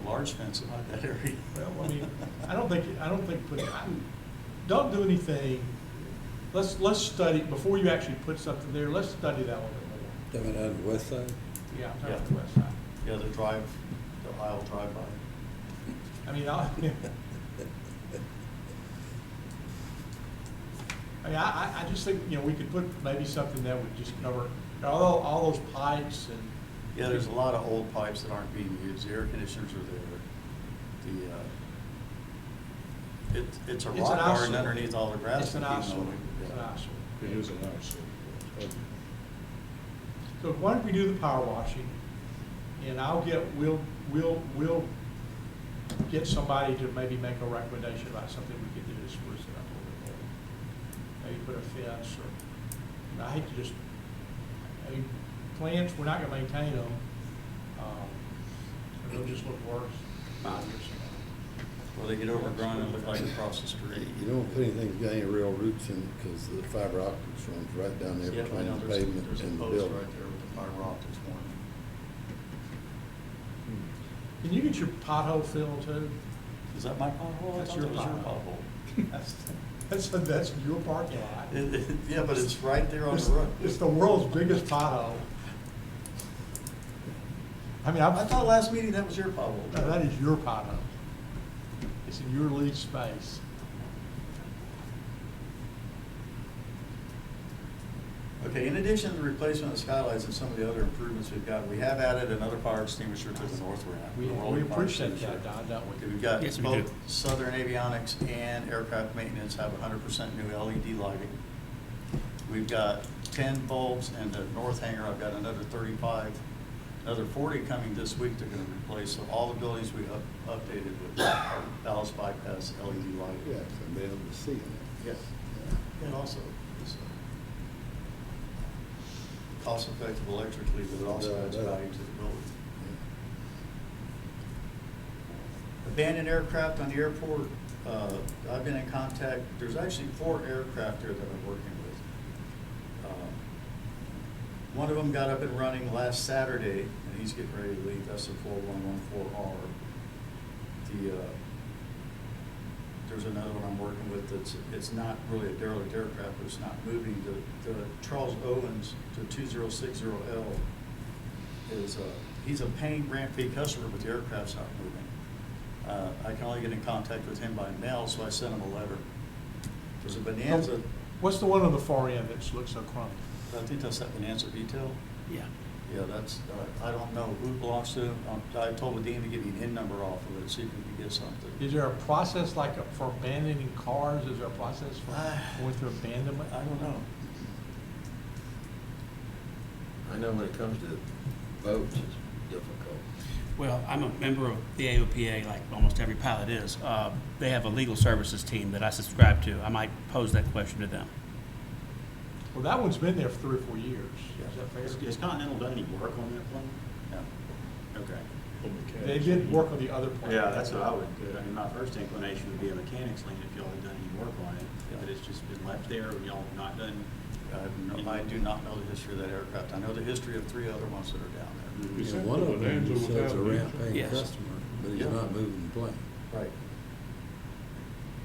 A large fence in that area. Well, I mean, I don't think don't do anything. Let's study, before you actually put something there, let's study that a little bit more. Coming out of the west side? Yeah, I'm talking Yeah. about the west side. Yeah, the aisle drive-by. I mean, I just think, we could put maybe something that would just cover, all those pipes and. Yeah, there's a lot of old pipes that aren't being used. The air conditioners are there. It's a It's rock an garden eyesore. underneath all the grass. It's an we keep eyesore. mowing. It's an Yeah. eyesore. It is a nice, So why don't we do the power washing? And we'll get somebody to maybe make a recommendation about something we could do to spruce it up a little bit more. Maybe put a fence or, I hate to just, plants, we're not gonna maintain them. They'll just look worse 5 years from now. Well, they get overgrown and look like across the street. You don't put anything that's got any real roots in it, because the fiber optics runs right down there Yeah, I between know, the there's pavement a and the post building. right there with the fiber optics one. Can you get your pothole filled too? Is that my pothole? I That's thought your that was your pothole. pothole. That's your parking lot. Yeah, but it's right there on the road. It's the world's biggest pothole. I mean, I thought last meeting that was your pothole. No, that is your pothole. It's in your lease space. Okay, in addition to the replacement of the skylights and some of the other improvements we've got, we have added another fire extinguisher to the north ramp. We a rolling fire appreciate extinguisher. that, Don, don't we? Okay, we've got Yes, we both do. Southern Avionics and Aircraft Maintenance have 100% new LED lighting. We've got 10 bulbs, and the north hangar, I've got another 35, another 40 coming this week they're gonna replace. So all the buildings we updated with ballast bypass LED lighting. Yeah, so be able to see it. Yes. And also, it's cost effective electrically, but it also adds value to the building. Abandoned aircraft on the airport, I've been in contact, there's actually 4 aircraft there that I'm working with. One of them got up and running last Saturday, and he's getting ready to leave, that's the 4114R. There's another one I'm working with it's not really a derelict aircraft, but it's not moving. The Charles Owens, the 2060L, is, he's a paying grant fee customer, but the aircraft's not moving. I can only get in contact with him by mail, so I sent him a letter. There's a Bonanza, What's the one on the far end that looks so crummy? I think that's that Bonanza Detail. Yeah. Yeah, that's, I don't know who it belongs to. I told the dean to give me an IN number off of it, see if we can get something. Is there a process like for abandoning cars? Is there a process for going through abandonment? I don't know. I know when it comes to boats, it's difficult. Well, I'm a member of the AOPA, like almost every pilot is. They have a legal services team that I subscribe to. I might pose that question to them. Well, that one's been there for 3 or 4 years. Is that fair? Has Continental done any work on that plane? No. Okay. They did work on the other plane. Yeah, that's what I would do. I mean, my first inclination would be a mechanics lien if y'all had done any work on it. But it's just been left there, and y'all have not done I do not know the history of that aircraft. I know the history of 3 other ones that are down there. Is Yeah, that one the of them, Bonanza he says a without rent diesel? paying Yes. customer, but he's Yeah. not moving the plane. Right.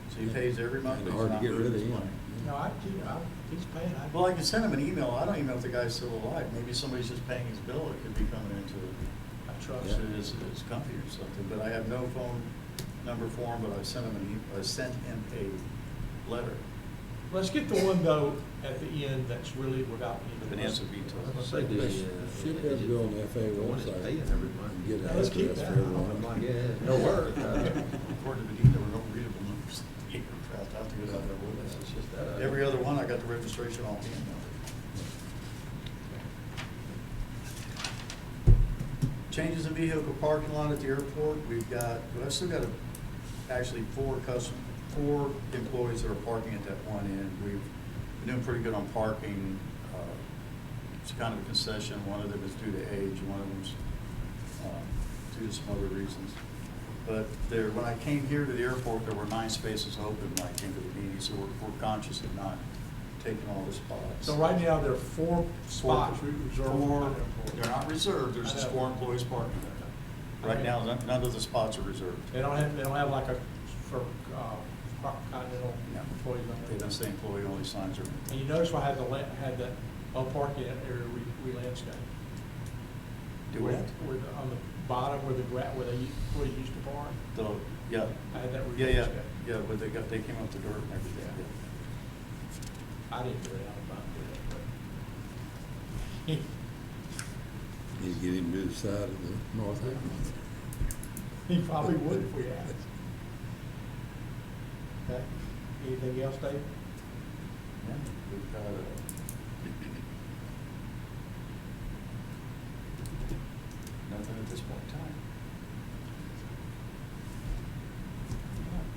So he pays every month, And but he's hard to not get rid moving of his him. plane. No, he's paying. Well, I can send him an email. I don't even know if the guy's still alive. Maybe somebody's just paying his bill. It could be coming into I trust Yeah. it. his company or something. But I have no phone number for him, but I sent him I sent him a letter. Let's get the one though at the end that's really without any. Bonanza Vito. I say the, Should be able to go on the FAA the one that's website paying every month. and get an Now, let's keep address that. for everyone. I'm like, yeah, no work. According to the deed, there were no readable numbers in the aircraft. I have to go down there with It's that. just that. Every other one, I got the registration on hand. Changes in vehicle parking lot at the airport, I've still got actually 4 employees that are parking at that one end. We've been doing pretty good on parking. It's kind of a concession. One of them is due to age, one of them's due to some other reasons. But when I came here to the airport, there were 9 spaces open when I came to the meeting, so we're conscious of not taking all the spots. So right now, there are 4 spots reserved. for They're not reserved, there's just 4 employees parking there. Right now, none of the spots are reserved. They don't have like a, for, Continental No. employees on They there. don't say employee only signs are. And you notice I had that parking area re-landscaped. Do what? On the bottom where where they used to park, Yeah, I had that yeah, re-landscaped. but they came up the dirt and everything. I didn't do it, I was about to do it, He's getting him to the side of the north end. but he probably would if we asked. Okay, anything else, Dave? Yeah, we've got nothing at this point in time.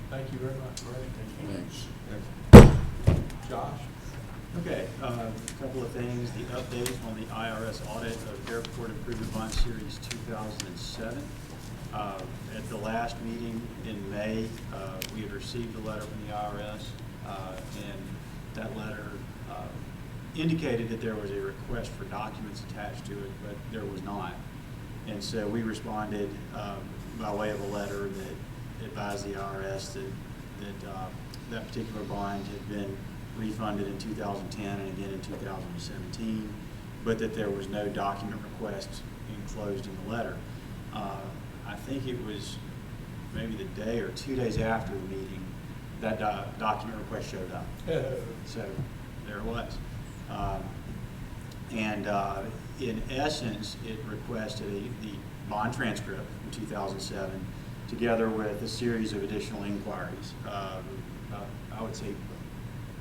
Thank you very much, Ray. Thanks. Josh? Okay, a couple of things, the update on the IRS audit of Airport Improvement Bond Series 2007. At the last meeting in May, we had received a letter from the IRS, and that letter indicated that there was a request for documents attached to it, but there was not. And so we responded by way of a letter that advised the IRS that particular bond had been refunded in 2010 and again in 2017, but that there was no document request enclosed in the letter. I think it was maybe the day or 2 days after the meeting that document request showed up. So there it was. In essence, it requested the bond transcript from 2007 together with a series of additional inquiries. I would say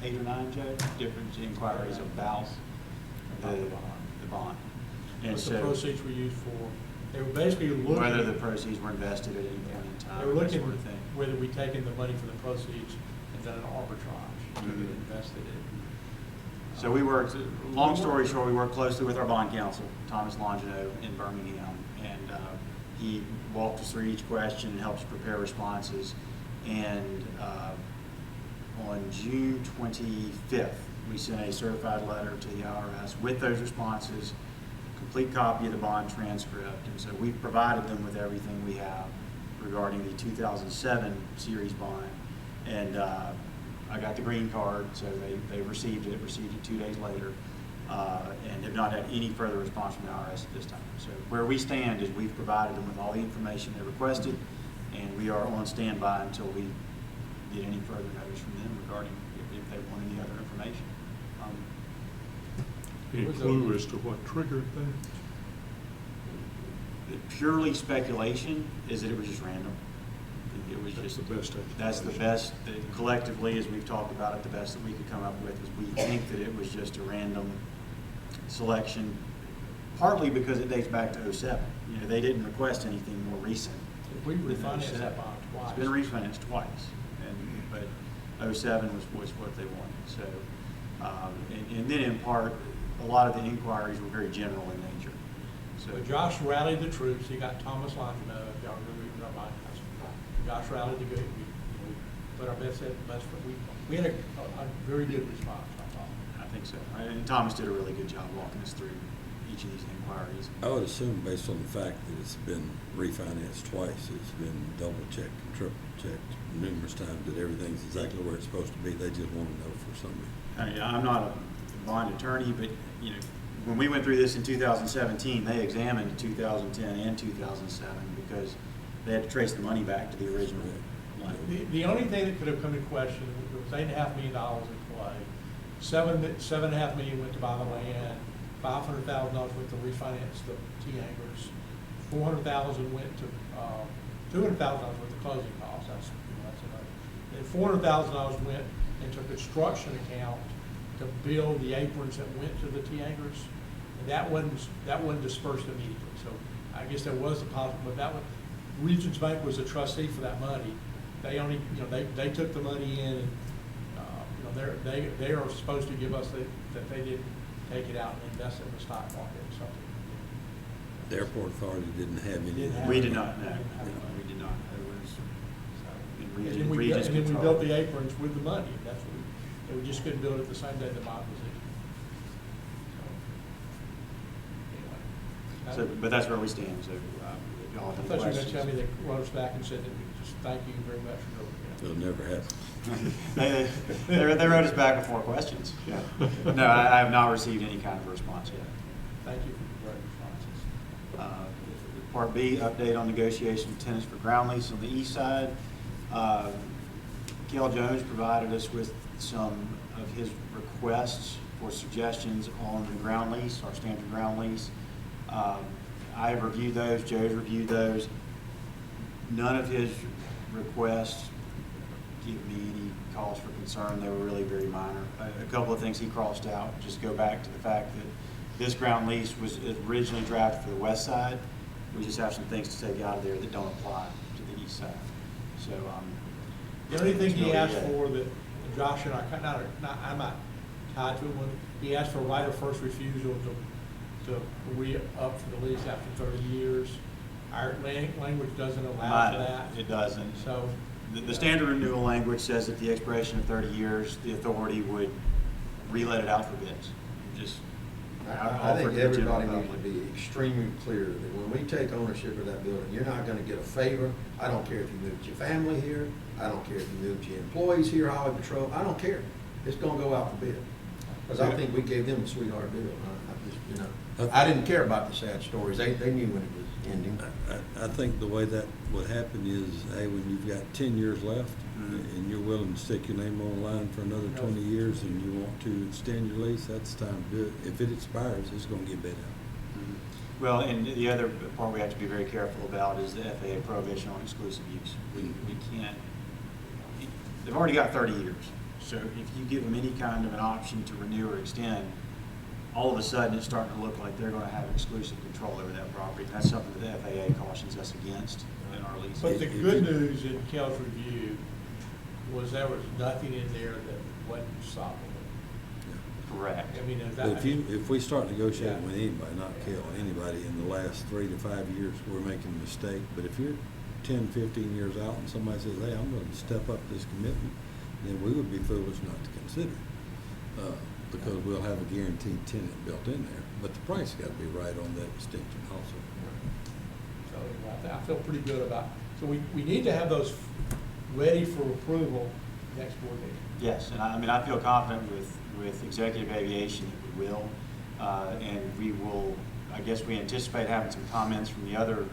8 or 9, Joe, different inquiries about the bond. And What the so proceeds were used for. They were basically looking. whether the proceeds were invested at any point in time, They were that looking sort of thing. whether we taken the money from the proceeds and done an arbitrage to get Mhm. invested in. So we worked, long story short, we worked closely with our bond counsel, Thomas Longino in Birmingham, and he walked us through each question, helped us prepare responses, and on June 25th, we sent a certified letter to the IRS with those responses, complete copy of the bond transcript, and so we've provided them with everything we have regarding the 2007 series bond, and I got the green card, so they received it 2 days later, and have not had any further response from the IRS at this time. So where we stand is we've provided them with all the information they requested, and we are on standby until we get any further notice from them regarding if they want any other information. Any clue as to what triggered that? Purely speculation is that it was just random. It was That's just, the best that's the explanation. best, collectively, as we've talked about it, the best that we could come up with is we think that it was just a random selection, partly because it dates back to '07. You know, they didn't request anything more recent. We than refinanced 07. that bond twice. It's been refinanced twice, but '07 was what they wanted. So, and then in part, a lot of the inquiries were very general in nature. So So Josh rallied the troops. He got Thomas Longino, if y'all remember, he was our bond counsel. Josh rallied the good. We put our best foot. We had a very good response, I thought. I think so. And Thomas did a really good job walking us through each of these inquiries. I would assume, based on the fact that it's been refinanced twice, it's been double checked and triple checked numerous times, that everything's exactly where it's supposed to be. They just want to know for some reason. I mean, I'm not a bond attorney, but, you know, when we went through this in 2017, they examined 2010 and 2007 because they had to trace the money back to the original line. The only thing that could have come in question was $8.5 million in play. $7.5 million went to buy the land, $500,000 went to refinance the T-hangers, $400,000 went to, $200,000 worth of closing costs, that's enough. And $400,000 went into a construction account to build the aprons that went to the T-hangers. And that wasn't dispersed immediately, so I guess there was a possible, but that one, Regions Bank was a trustee for that money. They only, they took the money in and, they are supposed to give us that they didn't take it out and invest it in the stock market or something. The airport authority didn't have any. Didn't have We it. did not, no, No. we did not. It was in And Regions then we control. built the aprons with the money, and that's what we just couldn't build it the same day that my position. So, So, anyway. but that's where we stand, so, y'all I have thought you were any gonna tell me questions? they wrote us back and said that we just thank you very much for your, It'll never happen. They wrote us back with 4 questions. Yeah. No, I have not received any kind of response yet. thank you for your great responses. Part B, update on negotiation of tenants for ground lease on the east side. Kel Jones provided us with some of his requests for suggestions on the ground lease, our standard ground lease. I have reviewed those, Joe's reviewed those. None of his requests give me any cause for concern. They were really very minor. A couple of things he crossed out, just go back to the fact that this ground lease was originally drafted for the west side. We just have some things to take out of there that don't apply to the east side. So, The only thing it's he really asked good. for that Josh and I, I'm not tied to him, he asked for a right of first refusal to re-up for the lease after 30 years. Our language doesn't allow for that. It doesn't. So. The standard renewal language says at the expiration of 30 years, the authority would re-let it out for bids. Just I think offer to the general everybody needs to public. be extremely clear that when we take ownership of that building, you're not gonna get a favor. I don't care if you moved your family here, I don't care if you moved your employees here, highway patrol, I don't care. It's gonna go out for bid. Because I think we gave them a sweetheart deal. I just, I didn't care about the sad stories. They knew when it was ending. I think the way that would happen is, hey, when you've got 10 years left and you're willing to stick your name on the line for another 20 years and you want to extend your lease, that's the time to do it. If it expires, it's going to get bid out. Well, and the other part we have to be very careful about is the FAA prohibition on exclusive use. We can't, they've already got 30 years. So if you give them any kind of an option to renew or extend, all of a sudden it's starting to look like they're going to have exclusive control over that property. And that's something that the FAA cautions us against in our leases. But the good news in Kel's review was there was nothing in there that wasn't stoppable. Correct. I mean, But if we start negotiating Yeah. with anybody, not Kel, anybody in the last 3 to 5 years, we're making a mistake. But if you're 10, 15 years out and somebody says, hey, I'm going to step up this commitment, then we would be foolish not to consider it. Because we'll have a guaranteed tenant built in there. But the price has got to be right on that extension also. So anyway, I feel pretty good about, so we need to have those ready for approval next board meeting. Yes, and I mean, I feel confident with executive aviation that we will. And we will, I guess we anticipate having some comments from the other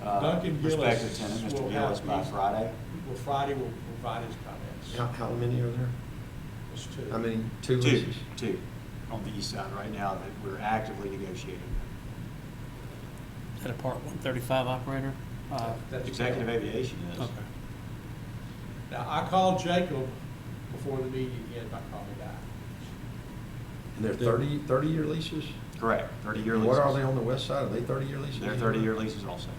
Duncan Gillis prospective tenant, Mr. will Gillis, have by these- Friday. Well, Friday will provide his comments. How many are there? There's 2. How many? Two leases? Two on the east side right now that we're actively negotiating. Is that a Part 135 operator? That's Executive Kel. aviation is. Okay. Now, I called Jacob before the meeting, he had not called me back. And they're 30-year leases? Correct, 30-year leases. What are they on the west side? Are they 30-year leases? They're 30-year leases also.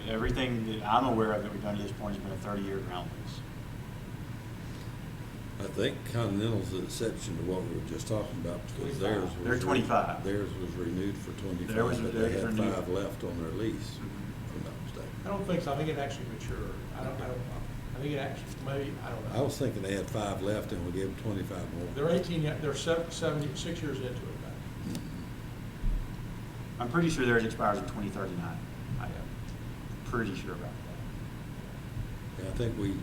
Everything that I'm aware of that we've done to this point has been a 30-year ground lease. I think Continental's an exception to what we were just talking about because 25. theirs was. They're 25. Theirs was renewed for 25, There was- but there they was had renewed. 5 left on their lease, if I'm not mistaken. I don't think so, I think it actually matured. I don't know. I think it actually, maybe, I don't I know. was thinking they had 5 left and we gave them 25 more. They're 18, they're 6 years into it now. I'm pretty sure theirs expires in 2039. I'm pretty sure about that. Yeah, I think we,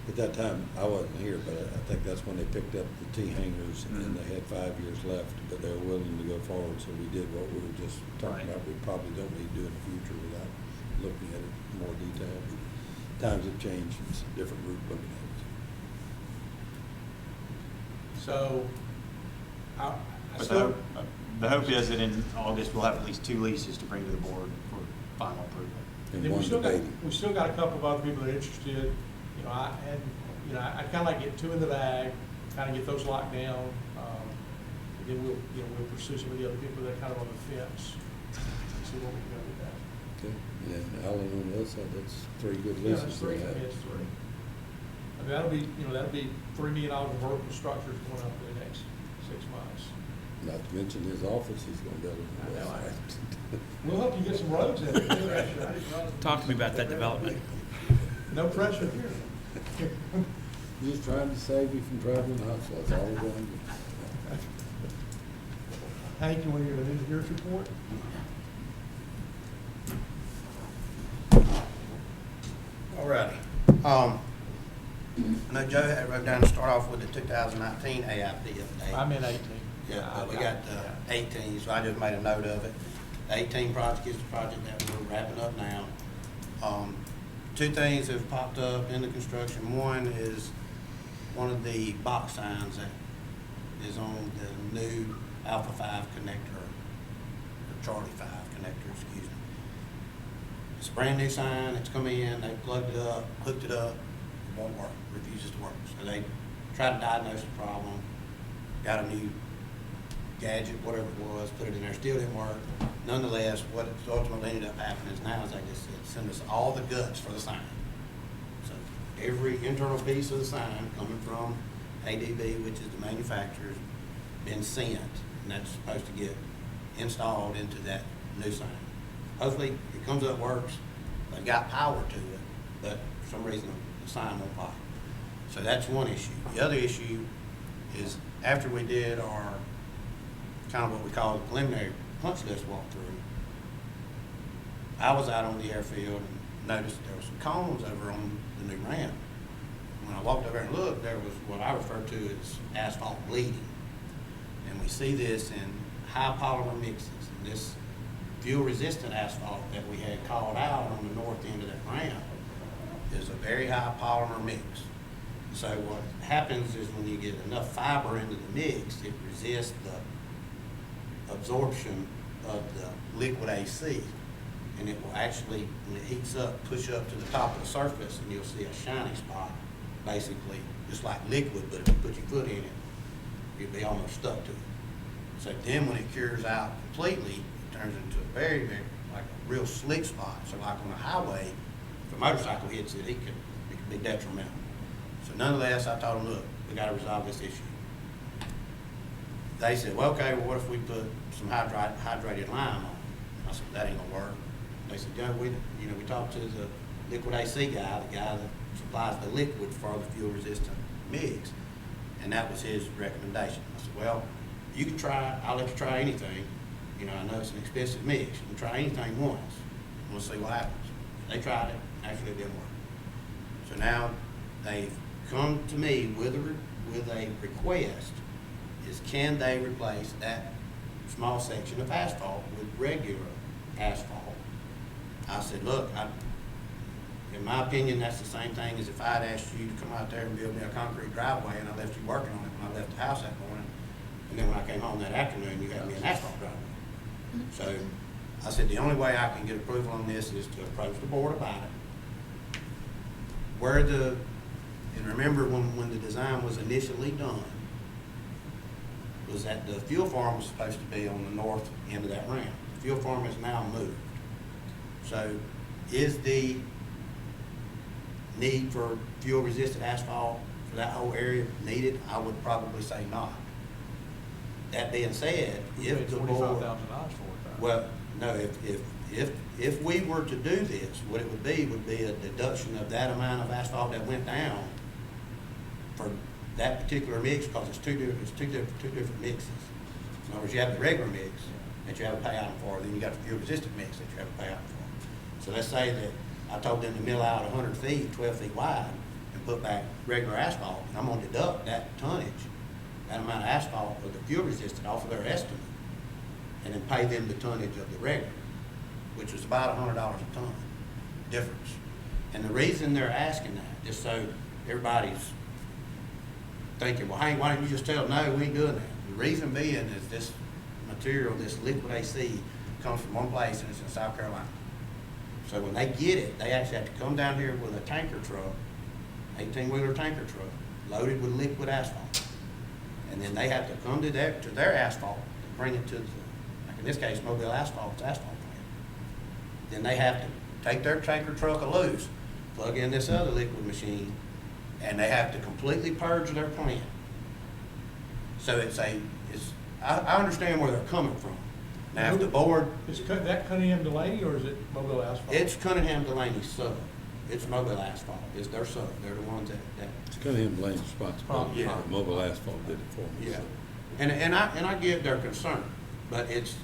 at that time, I wasn't here, but I think that's when they picked up the T hangers and they had 5 years left, but they were willing to go forward, so we did what we were just talking Right. about. We probably don't need to do in the future without looking at it in more detail. Times have changed, it's a different group looking at it. So, I But still, the hope is that in August, we'll have at least 2 leases to bring to the board for final approval. And then one debating. we still got a couple of other people that are interested. You know, I kind of like get 2 in the bag, kind of get those locked down. And then we'll pursue some of the other people that are kind of on the fence, and see what we can do with that. Okay, and Alan on the other side, that's 3 good Yeah, leases. that's 3, I to have. mean, it's 3. I mean, that'll be $3 million of vertical structures going up in the next 6 months. Not to mention his office he's gonna build. I know, We'll help you get some roads in. Talk to me about that development. No pressure here. Just trying to save you from traveling Knoxville, that's all we're going to do. Hank, you want to give an engineer's report? All righty. I know Joe had wrote down to start off with the 2019 AIP update. I'm in 18. Yeah, but we got 18, so I just made a note of it. The 18 project is the project that we're wrapping up now. 2 things have popped up in the construction. One is one of the box signs that is on the new Alpha 5 connector, or Charlie 5 connector, excuse me. It's a brand new sign, it's come in, they plugged it up, hooked it up, it won't work, refuses to work. So they tried to diagnose the problem, got a new gadget, whatever it was, put it in there, still didn't work. Nonetheless, what ultimately ended up happening is now, as I just said, send us all the guts for the sign. So every internal piece of the sign coming from ADB, which is the manufacturer, been sent, and that's supposed to get installed into that new sign. Hopefully, it comes up, works, they've got power to it, but for some reason, the sign won't pop. So that's one issue. The other issue is after we did our kind of what we call the preliminary punch list walkthrough, I was out on the airfield and noticed there were some cones over on the new ramp. When I walked over and looked, there was what I refer to as asphalt bleeding. And we see this in high polymer mixes. And this fuel-resistant asphalt that we had called out on the north end of that ramp is a very high polymer mix. So what happens is when you get enough fiber into the mix, it resists the absorption of the liquid AC. And it will actually, when it heats up, push up to the top of the surface, and you'll see a shiny spot, basically, just like liquid, but if you put your foot in it, you'll be almost stuck to it. So then when it cures out completely, it turns into a very, very, like a real slick spot. So like on a highway, if a motorcycle hits it, it could be detrimental. So nonetheless, I told them, look, we gotta resolve this issue. They said, well, okay, well, what if we put some hydrated lime on it? I said, that ain't gonna work. They said, Joe, we talked to the liquid AC guy, the guy that supplies the liquid for the fuel-resistant mix, and that was his recommendation. I said, well, you can try, I'll let you try anything. You know, I know it's an expensive mix. You can try anything once, and we'll see what happens. They tried it, actually it didn't work. So now they've come to me with a request, is can they replace that small section of asphalt with regular asphalt? I said, look, in my opinion, that's the same thing as if I'd asked you to come out there and build me a concrete driveway and I left you working on it when I left the house that morning. And then when I came home that afternoon, you had me an asphalt driveway. So I said, the only way I can get approval on this is to approach the board about it. And remember when the design was initially done, was that the fuel farm was supposed to be on the north end of that ramp. The fuel farm is now moved. So is the need for fuel-resistant asphalt for that whole area needed? I would probably say not. That being said, We if paid the $25,000 board, for it, though. well, No, if we were to do this, what it would be a deduction of that amount of asphalt that went down for that particular mix, because it's two different mixes. In other words, you have the regular mix that you have to pay out for, then you got the fuel resistant mix that you have to pay out for. So let's say that I told them to mill out 100 feet, 12 feet wide, and put back regular asphalt, and I'm gonna deduct that tonnage, that amount of asphalt or the fuel resistant off of their estimate, and then pay them the tonnage of the regular, which was about $100 a ton difference. And the reason they're asking that, just so everybody's thinking, well, Hank, why didn't you just tell them, no, we ain't doing that? The reason being is this material, this liquid AC, comes from one place, and it's in South Carolina. So when they get it, they actually have to come down here with a tanker truck, 18-wheeler tanker truck, loaded with liquid asphalt. And then they have to come to their asphalt, and bring it to the, like in this case, Mobile Asphalt's asphalt plant. Then they have to take their tanker truck loose, plug in this other liquid machine, and they have to completely purge their plant. So I understand where they're coming from. Now, if the board, Is that Cunningham Delaney or is it Mobile Asphalt? it's Cunningham Delaney's sub, it's Mobile Asphalt, it's their sub, they're the ones that It's kind of him Blaine's responsibility. Yeah. Mobile Asphalt did it for me. yeah. so. And I get their concern, but it's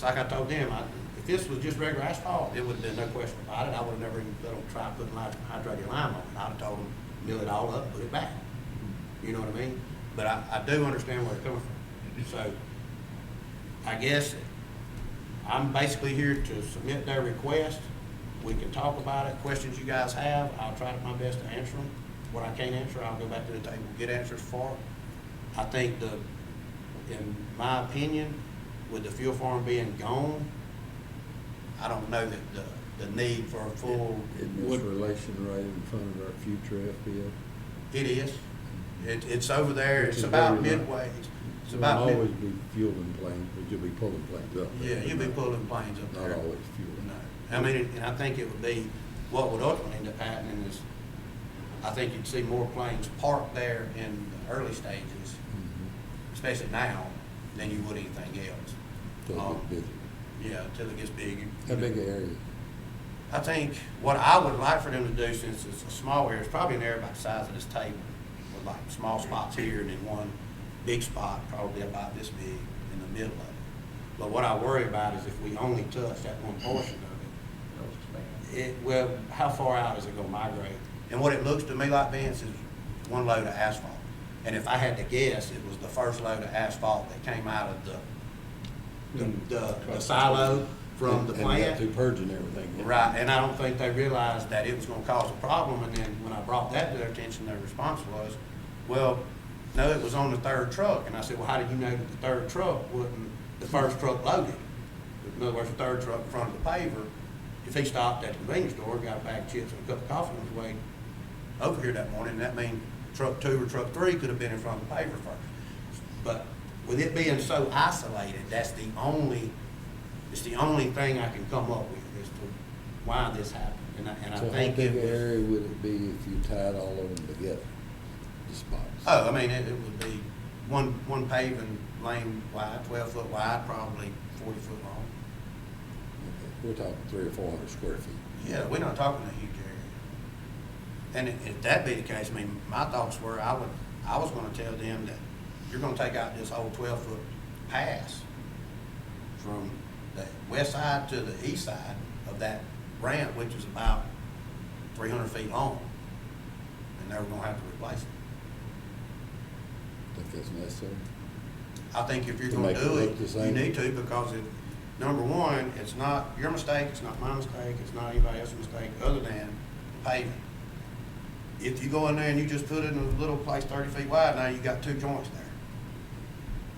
like I told them, if this was just regular asphalt, it would have been no question about it. I would have never even let them try putting hydrated lime on it. I'd have told them, mill it all up, put it back. You know what I mean? But I do understand where they're coming from. So I guess I'm basically here to submit their request. We can talk about it, questions you guys have, I'll try my best to answer them. What I can't answer, I'll go back to the table, get answers for it. I think in my opinion, with the fuel farm being gone, I don't know that the need for a full. Isn't this relation right in front of our future FBO? It is. It's over there, Which it's is about very midway. It's There'll about always mid. be fueling planes, but you'll be pulling planes up. there, Yeah, but you'll be not- pulling planes up there. Not always fueling. No. I mean, and I think it would be, what would ultimately end up happening is, I think you'd see more planes parked there in the early stages, Mhm. especially now, than you would anything else. Till it gets busy. Yeah, until it gets big. How big an area? I think what I would like for them to do, since it's a small area, it's probably an area about the size of this table, with like small spots here and then one big spot, probably about this big in the middle of it. But what I worry about is if we only touch that one portion of it, well, how far out is it gonna migrate? And what it looks to me like, Vince, is one load of asphalt. And if I had to guess, it was the first load of asphalt that came out of the silo from the And plant. you got to purging everything. Right, and I don't think they realized that it was gonna cause a problem, and then when I brought that to their attention, their response was, well, no, it was on the third truck, and I said, well, how did you know that the third truck wasn't the first truck loaded? In other words, the third truck in front of the paver, if he stopped at the convenience store, got a bag of chips and a cup of coffee on his way over here that morning, that means truck 2 or truck 3 could have been in front of the paver first. But with it being so isolated, it's the only thing I can come up with as to why this happened. And I So how think big it an was, area would it be if you tied all of them together, the spots? oh, I mean, it would be one paving lane wide, 12-foot wide, probably 40-foot long. Okay, we're talking 300 or 400 square feet. Yeah, we're not talking a huge area. And if that be the case, I mean, my thoughts were, I was gonna tell them that you're gonna take out this whole 12-foot pass from the west side to the east side of that ramp, which is about 300 feet long. And they were gonna have to replace it. Think that's necessary? I think if you're To gonna make it do look it, the you same? need to, because number one, it's not your mistake, it's not my mistake, it's not anybody else's mistake, other than the paving. If you go in there and you just put it in a little place 30 feet wide, now you got 2 joints there.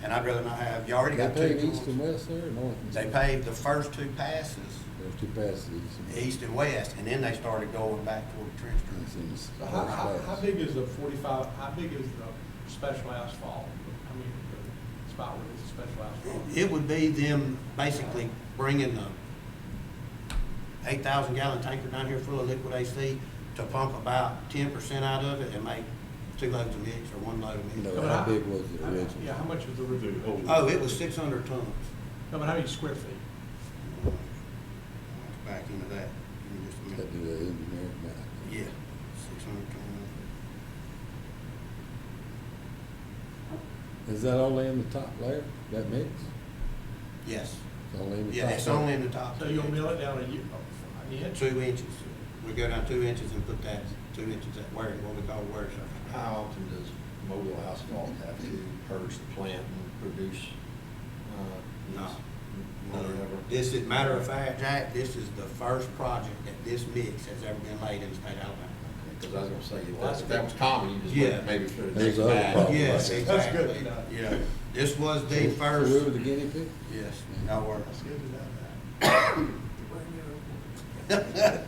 And I'd rather not have, you already They got 2 pave joints. east and west there, or north and They south? paved the first 2 passes, There's 2 passes east and west. east and west, and then they started going back toward the trench It's street. in the So first how pass. big is the 45, how big is the special asphalt? I mean, the spot where it's special asphalt? It would be them basically bringing the 8,000 gallon tanker down here full of liquid AC to pump about 10% out of it and make 2 loads of mix or 1 load of mix. No, how big was it originally? Yeah, how much was the review? Oh, it was 600 tons. No, but how many square feet? into that. Give me just a That minute. do the engineering math. Yeah, 620. Is that only in the top layer, that mix? Yes. It's only in the top? Yeah, it's layer? only in the top. So you'll mill it down an inch? 2 inches. We go down 2 inches and put that 2 inches at wear, what we call wear surface. How often does mobile asphalt have to purge the plant and produce? No. Whatever? This is, matter of fact, Jack, this is the first project that this mix has ever been laid in the state of Alabama. Because I was gonna say, if that was common, you just Yeah. went maybe for the There's next other batch. problems. Yes, That's exactly. good to know. Yeah, this was the So we first. were the guinea pig? Yes, no worries. That's good to know that.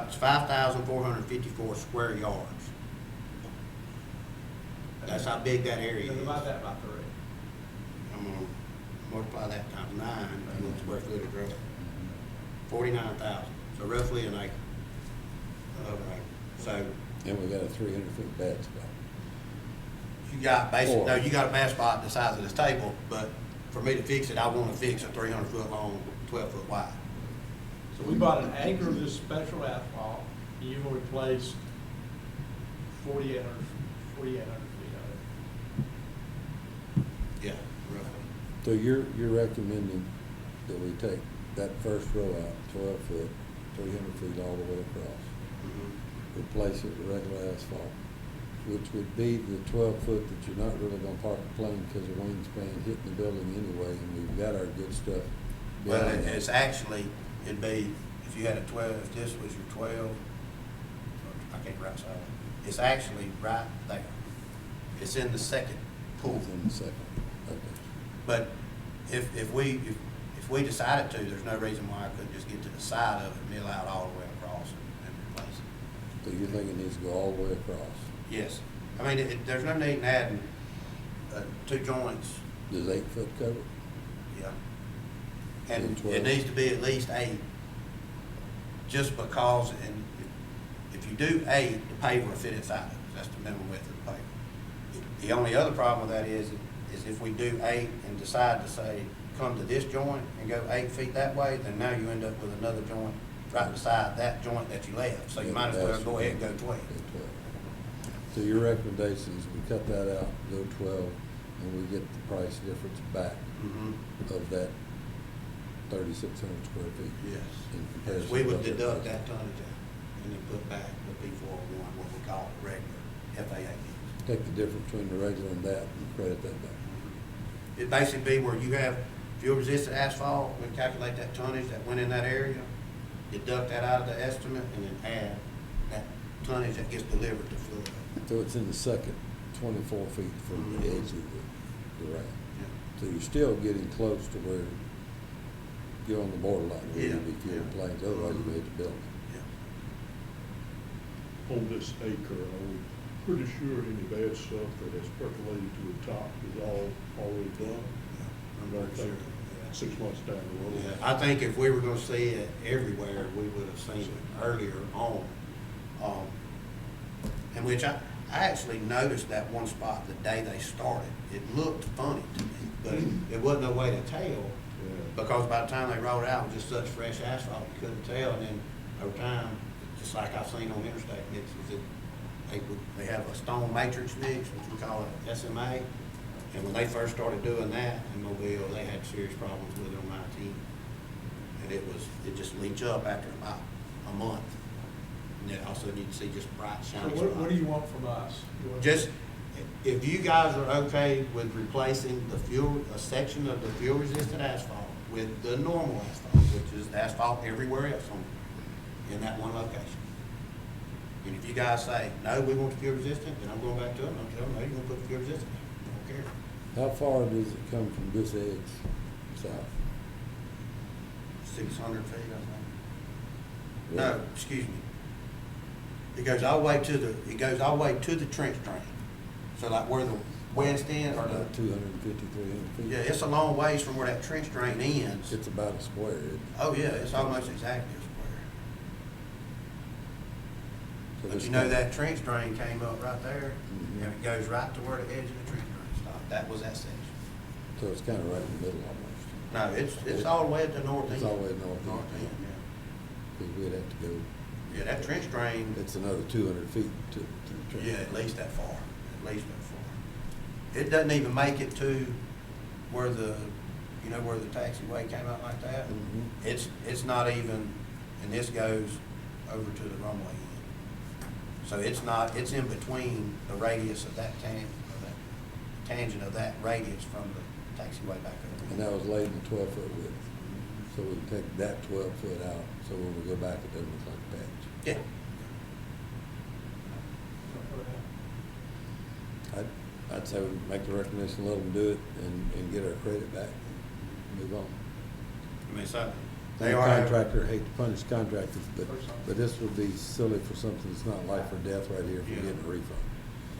It's 5,454 square yards. That's how big that area Then is. divide that by 3. I'm gonna multiply that times 9, if you want square footage, right? 49,000, so roughly an acre. Of an acre. So And we got a 300-foot bad spot. you got basically, Four. no, you got a bad spot the size of this table, but for me to fix it, I wanna fix a 300-foot long, 12-foot wide. So we bought an acre of this special asphalt, and you've replaced 4,800 feet of Yeah, roughly. So you're recommending that we take that first row out, 12 foot, 300 feet all the way across, Mhm. replace it with regular asphalt, which would be the 12 foot that you're not really gonna park a plane because the wingspan hitting the building anyway, and we've got our good stuff. Well, behind that. it's actually, it'd be, if you had a 12, if this was your 12, I can't write so, it's actually right there. It's in the second pool. It's in the second, okay. But if we decided to, there's no reason why I couldn't just get to the side of it, mill out all the way across and replace it. So you think it needs to go all the way across? Yes. I mean, there's no need in adding 2 joints, Does 8 foot cover it? yeah. And And 12. it needs to be at least 8, just because, and if you do 8, the paver will fit inside it. That's the minimum width of the paver. The only other problem with that is if we do 8 and decide to say, come to this joint and go 8 feet that way, then now you end up with another joint right beside that joint that you left. So you Yeah, might as well that's- go ahead and go 12. Go 12. So your recommendation is we cut that out, go 12, and we get the price difference back Mhm. of that 3,600 square feet? Yes. In comparison We to would what they're deduct pricing. that tonnage out and then put back the P401, what we call the regular FAA units. Take the difference between the regular and that and credit that back. It'd basically be where you have fuel-resistant asphalt, we calculate that tonnage that went in that area, deduct that out of the estimate, and then add that tonnage that gets delivered to Florida. So it's in the second 24 feet from the Mhm. edge of the ramp. Yeah. So you're still getting close to where you're on the borderline, where Yeah, you'd be fuel yeah. planes, otherwise you made the building. Yeah. On this acre, are we pretty sure any bad stuff that has percolated to the top is all already done? I'm Don't not sure. think 6 months down the road. Yeah, I think if we were gonna see it everywhere, we would have seen it earlier on. In which I actually noticed that one spot the day they started. It looked funny to me, but it wasn't no way to tell, Yeah. because by the time they rolled it out, it was just such fresh asphalt, you couldn't tell, and then over time, just like I've seen on interstate mixes, they have a stone matrix mix, which we call it SMA, and when they first started doing that in Mobile, they had serious problems with it on 19. And it just leach up after about a month. And then also you can see just bright So shiny what do spots. you want from us? You want- Just, if you guys are okay with replacing a section of the fuel-resistant asphalt with the normal asphalt, which is asphalt everywhere else in that one location. And if you guys say, no, we want the fuel-resistant, then I'm going back to them, and I'm telling them, no, you're gonna put the fuel-resistant in. I don't care. How far does it come from this edge south? 600 feet, I think. No, excuse me. It goes all the way to the trench drain. So like where the west end or the, About 250, 300 feet? yeah, it's a long ways from where that trench drain ends. It's about a square, isn't it? Oh, yeah, it's almost exactly a square. So But this you know kind- that trench drain came up right there, Mhm. and it goes right to where the edge of the trench drain stopped. That was that section. So it's kind of right in the middle almost, No, it's all the way at the north end. It's all the way north end. North end, because we'd have to go, yeah. Yeah, that trench drain, it's another 200 feet to the train. yeah, at least that far, at least that far. It doesn't even make it to where the, you know, where the taxiway came out like that. Mhm. It's not even, and this goes over to the runway end. So it's not, it's in between the radius of that tangent of that radius from the taxiway back over. And that was laid in a 12-foot width. So we can take that 12 foot out, so when we go back, it doesn't look like a patch. Yeah. I'd say we make the recommendation, let them do it and get our credit back, and move on. I mean, so The they are. contractor, hate to punish contractors, but this would be silly for something that's not life or death right here if we're Yeah. getting a refund.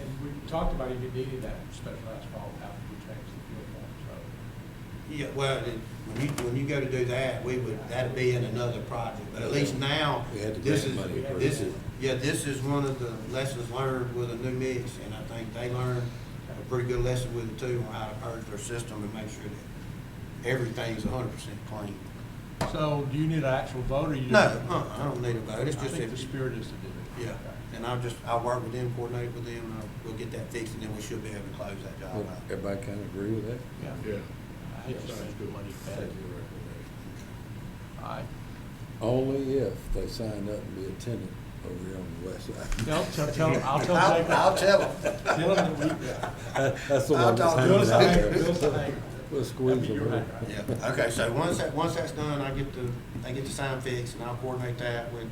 And we talked about even needing that special asphalt after we changed the fuel form, so. Yeah, well, when you go to do that, that'd be in another project, but at least now, We had the this grant is, money for this it. is, yeah, this is one of the lessons learned with a new mix, and I think they learned a pretty good lesson with it too, on how to purge their system and make sure that everything's 100% clean. So do you need an actual vote or you? No, I don't need a vote, it's I just think if the you, spirit is to do it. yeah, Okay. and I'll work with them, coordinate with them, and we'll get that fixed, and then we should be able to close that job Would out. everybody kind of agree with that? Yeah. Yeah. I hate to Sounds spend good. money bad. Take your recommendation. Aye. Only if they signed up and be a tenant over here on the west side. I'll tell Jacob. I'll tell them. Tell him that we, That's the I'll one that's talk to hanging them. out Bill there. Stein. We'll That'd squeeze be them. your in. right. Yeah, okay, so once that's done, they get the sign fixed, and I'll coordinate that with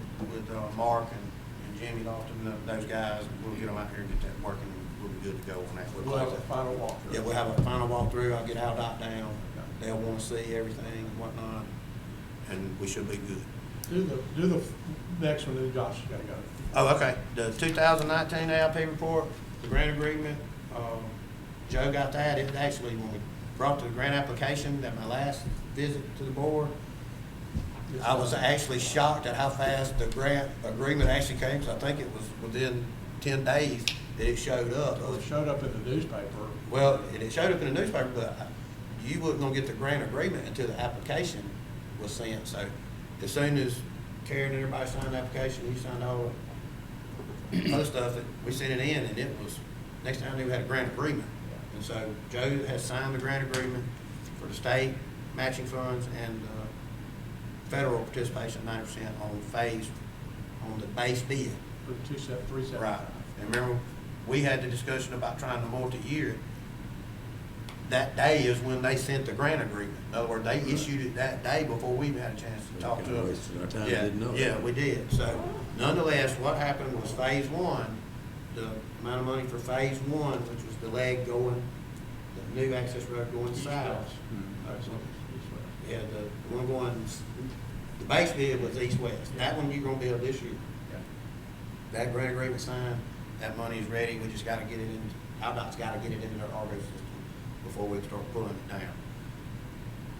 Mark and Jimmy Lofton, those guys, and we'll get them out here and get that working, and we'll be good to go on that. We'll have a final walkthrough. Yeah, we'll have a final walkthrough, I'll get Aldott down, they'll wanna see everything and whatnot, and we should be good. Do the next one, then Josh has gotta go. Oh, okay, the 2019 ALP report, the grant agreement, Joe got that. It actually, when we brought the grant application at my last visit to the board, I was actually shocked at how fast the grant agreement actually came, because I think it was within 10 days that it showed up. Well, it showed up in the newspaper. Well, it showed up in the newspaper, but you wasn't gonna get the grant agreement until the application was sent. So as soon as Karen and everybody signed the application, you signed all the other stuff, that we sent it in, and it was, next time we had a grant agreement. And so Joe has signed the grant agreement for the state matching funds and federal participation, 90% on the base bid. For 375. Right. And remember, we had the discussion about trying to multi-year it. That day is when they sent the grant agreement. In other words, they issued it that day before we even had a chance to talk to Kinda them. wasted our time, Yeah, didn't know. yeah, we did. So nonetheless, what happened was phase one, the amount of money for phase one, which was the leg going, the new access road going East south. west. Excellent. East west. Yeah, the one going, the base bid was east-west. That one you're gonna build this year. Yeah. That grant agreement signed, that money is ready, we just gotta get it in, ODOT's gotta get it into their RO system before we can start pulling it down.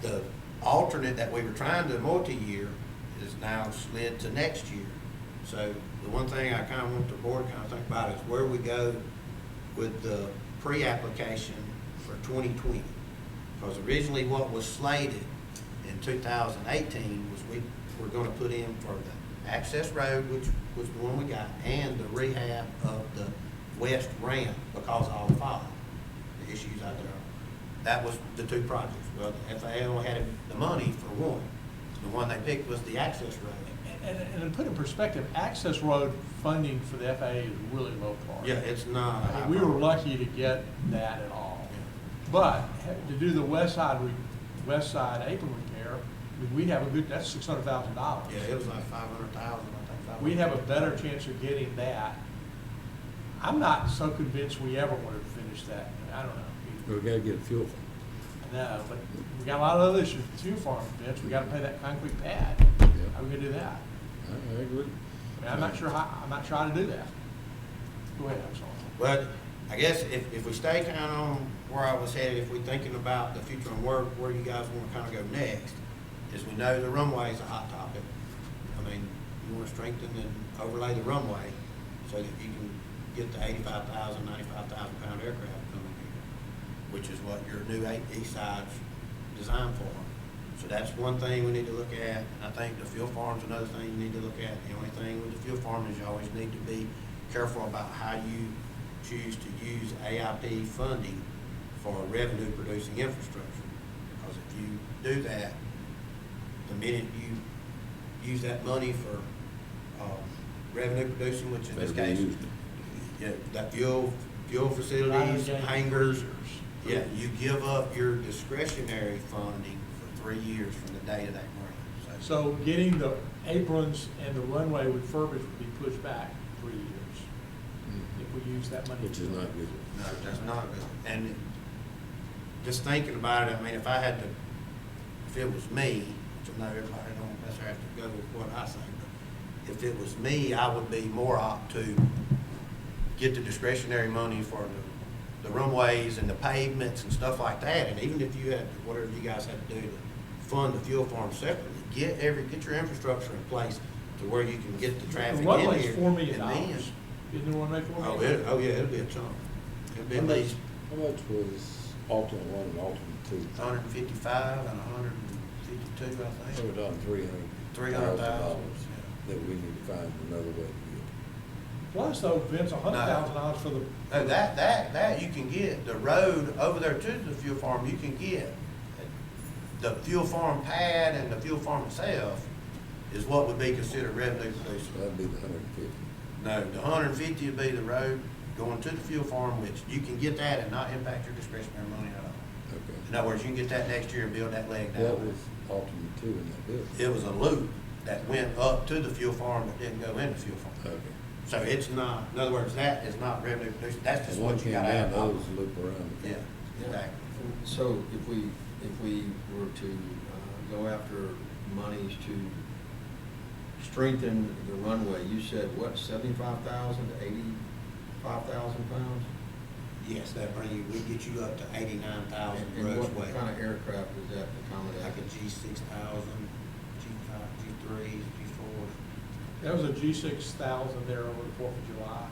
The alternate that we were trying to multi-year is now slid to next year. So the one thing I kinda want the board to kinda think about is where we go with the pre-application for 2020. Because originally what was slated in 2018 was we were gonna put in for the access road, which was the one we got, and the rehab of the west ramp because of all the fog, the issues out there. That was the two projects. Well, the FAA only had the money for one. The one they picked was the access road. And to put in perspective, access road funding for the FAA is really low part. Yeah, it's not. I mean, we were lucky to get that at all. But to do the west side apron repair, I mean, we'd have a good, that's $600,000. Yeah, it was like 500,000, I think. We'd have a better chance of getting that. I'm not so convinced we ever would have finished that. I don't know. We gotta get a fuel fund. No, but we got a lot of other issues, too, farm fence. We gotta pay that concrete pad. Yeah. How we gonna do that? I agree. I mean, I'm not sure how to do that. Go ahead, I'm sorry. But I guess if we stay kind of on where I was headed, if we're thinking about the future and where you guys want to kind of go next, is we know the runway is a hot topic. I mean, you want to strengthen and overlay the runway so that you can get the 85,000, 95,000 pound aircraft coming here. which is what your new east side's designed for. So that's one thing we need to look at. And I think the fuel farm's another thing you need to look at. The only thing with the fuel farm is you always need to be careful about how you choose to use AIP funding for revenue producing infrastructure. Because if you do that, the minute you use that money for revenue producing, which in this Better be case, used. yeah, that fuel facilities, hangars, yeah, you give up your discretionary funding for 3 years from the date of that grant. So getting the aprons and the runway refurbished would be pushed back 3 years if we use that money. Which is not good. No, that's not good. And just thinking about it, I mean, if I had to, if it was me, which I know everybody don't necessarily have to go with what I say, but if it was me, I would be more apt to get the discretionary money for the runways and the pavements and stuff like that. And even if you had, whatever you guys had to do to fund the fuel farm separately, get your infrastructure in place to where you can get the traffic in The here. runway's $4 million. And then- Isn't the runway $4 Oh, million? yeah, it'll be a chunk. It'll be at How much, least how much was alternate one and alternate two? 155 and 152, I So think. we're talking $300,000, $300,000 that we need to find another way to Plus though, Vince, $100,000 for the. No, that you can get, the road over there to the fuel farm, you can get. The fuel farm pad and the fuel farm itself is what would be considered revenue get. producing. So that'd be the 150. No, the 150 would be the road going to the fuel farm, which you can get that and not impact your discretionary money at all. Okay. In other words, you can get that next year and build that leg down. What was alternate two in that building? It was a loop that went up to the fuel farm but didn't go in the fuel farm. Okay. So it's not, in other words, that is not revenue producing, that's just And one what you came gotta down, have. the others loop around. Yeah, exactly. So if we were to go after monies to strengthen the runway, you said what, 75,000 to 85,000 pounds? Yes, that bring you, we get you up to 89,000 And gross what weight. kind of aircraft is that accommodate? Like a G6000, G5, G3s, G4s. That was a G6000 there over the 4th of July.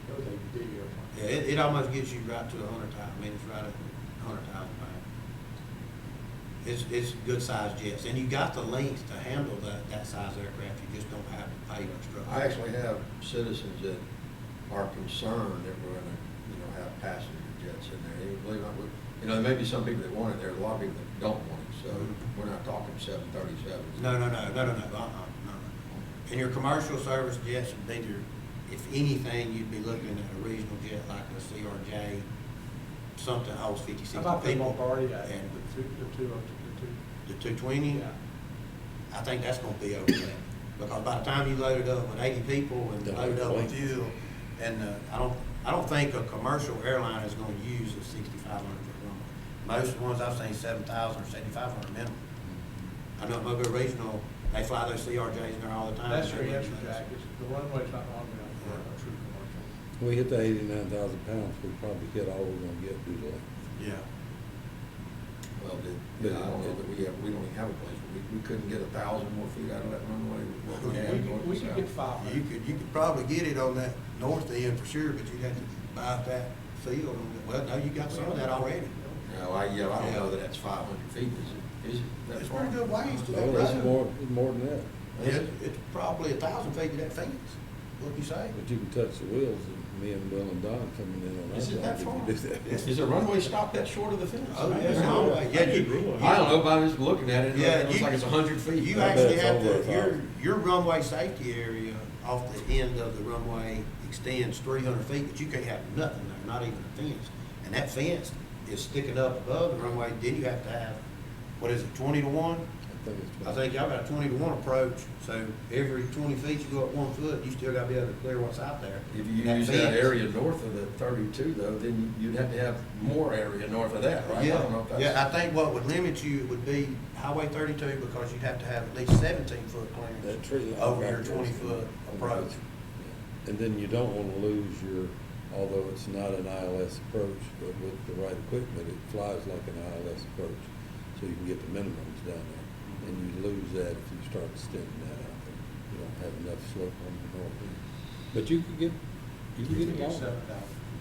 That was a big airplane. Yeah, it almost gets you right to 100,000, I mean, it's right at 100,000 pounds. It's good sized jets, and you got the length to handle that size aircraft, you just don't have the payload structure. I actually have citizens that are concerned that we're gonna, have passenger jets in there. You believe it or not, there may be some people that want it, there are a lot of people that don't want it, so we're not talking 737s. No. In your commercial service jets, if anything, you'd be looking at a regional jet like a CRJ, something that holds 50, 60 How about the people. Bombardier, And the the 220, Yeah. I think that's gonna be over there. Because by the time you load it up with 80 people and Don't load it have up with planes. fuel, and I don't think a commercial airline is gonna use a 6,500 foot runway. Most of the ones I've seen, 7,000 or 7,500 minimum. I know Mobile Regional, they fly those CRJs in there all the time. That's your answer, Jack. The runway's not long enough for a true commercial. When we hit the 89,000 pounds, we probably hit all we're gonna get due to length. Yeah. Well, I don't know that we don't even have a place, we couldn't get 1,000 more feet out of that runway with what we have. north and We could south. get 500. You could probably get it on that north end for sure, but you'd have to buy that field. Well, no, you got some of that already. No, I don't know that that's 500 feet, is it? that It's far? pretty good ways to Oh, that it's road. more than that. It's probably 1,000 feet to that fence, what you say? But you can touch the wheels, and me and Bill and Don coming in on that. Is it that side far? if you do that. Is the runway stop that short of the fence? Oh, yeah, it's a long way. Yeah, I don't know, but I was looking at it, Yeah, it looks like it's 100 feet. You I bet actually it's have over to, 1,000. your runway safety area off the end of the runway extends 300 feet, but you can't have nothing there, not even a fence. And that fence is sticking up above the runway, then you have to have, what is it, 20 to 1? I think y'all got a 20 to 1 approach, so every 20 feet you go up 1 foot, you still gotta be able to clear what's out there. If you And use that fence- area north of the 32 though, then you'd have to have more area north of that, right? I don't know if that's- Yeah, I think what would limit you would be Highway 32, because you'd have to have at least 17-foot That clearance tree line over back your there is 20-foot gonna- approach. Yeah. And then you don't wanna lose your, although it's not an ILS approach, but with the right equipment, it flies like an ILS approach. So you can get the minimums down there. And you lose that if you start extending that out there. You don't have enough slope on the north end. But you could get it get long. 7,000.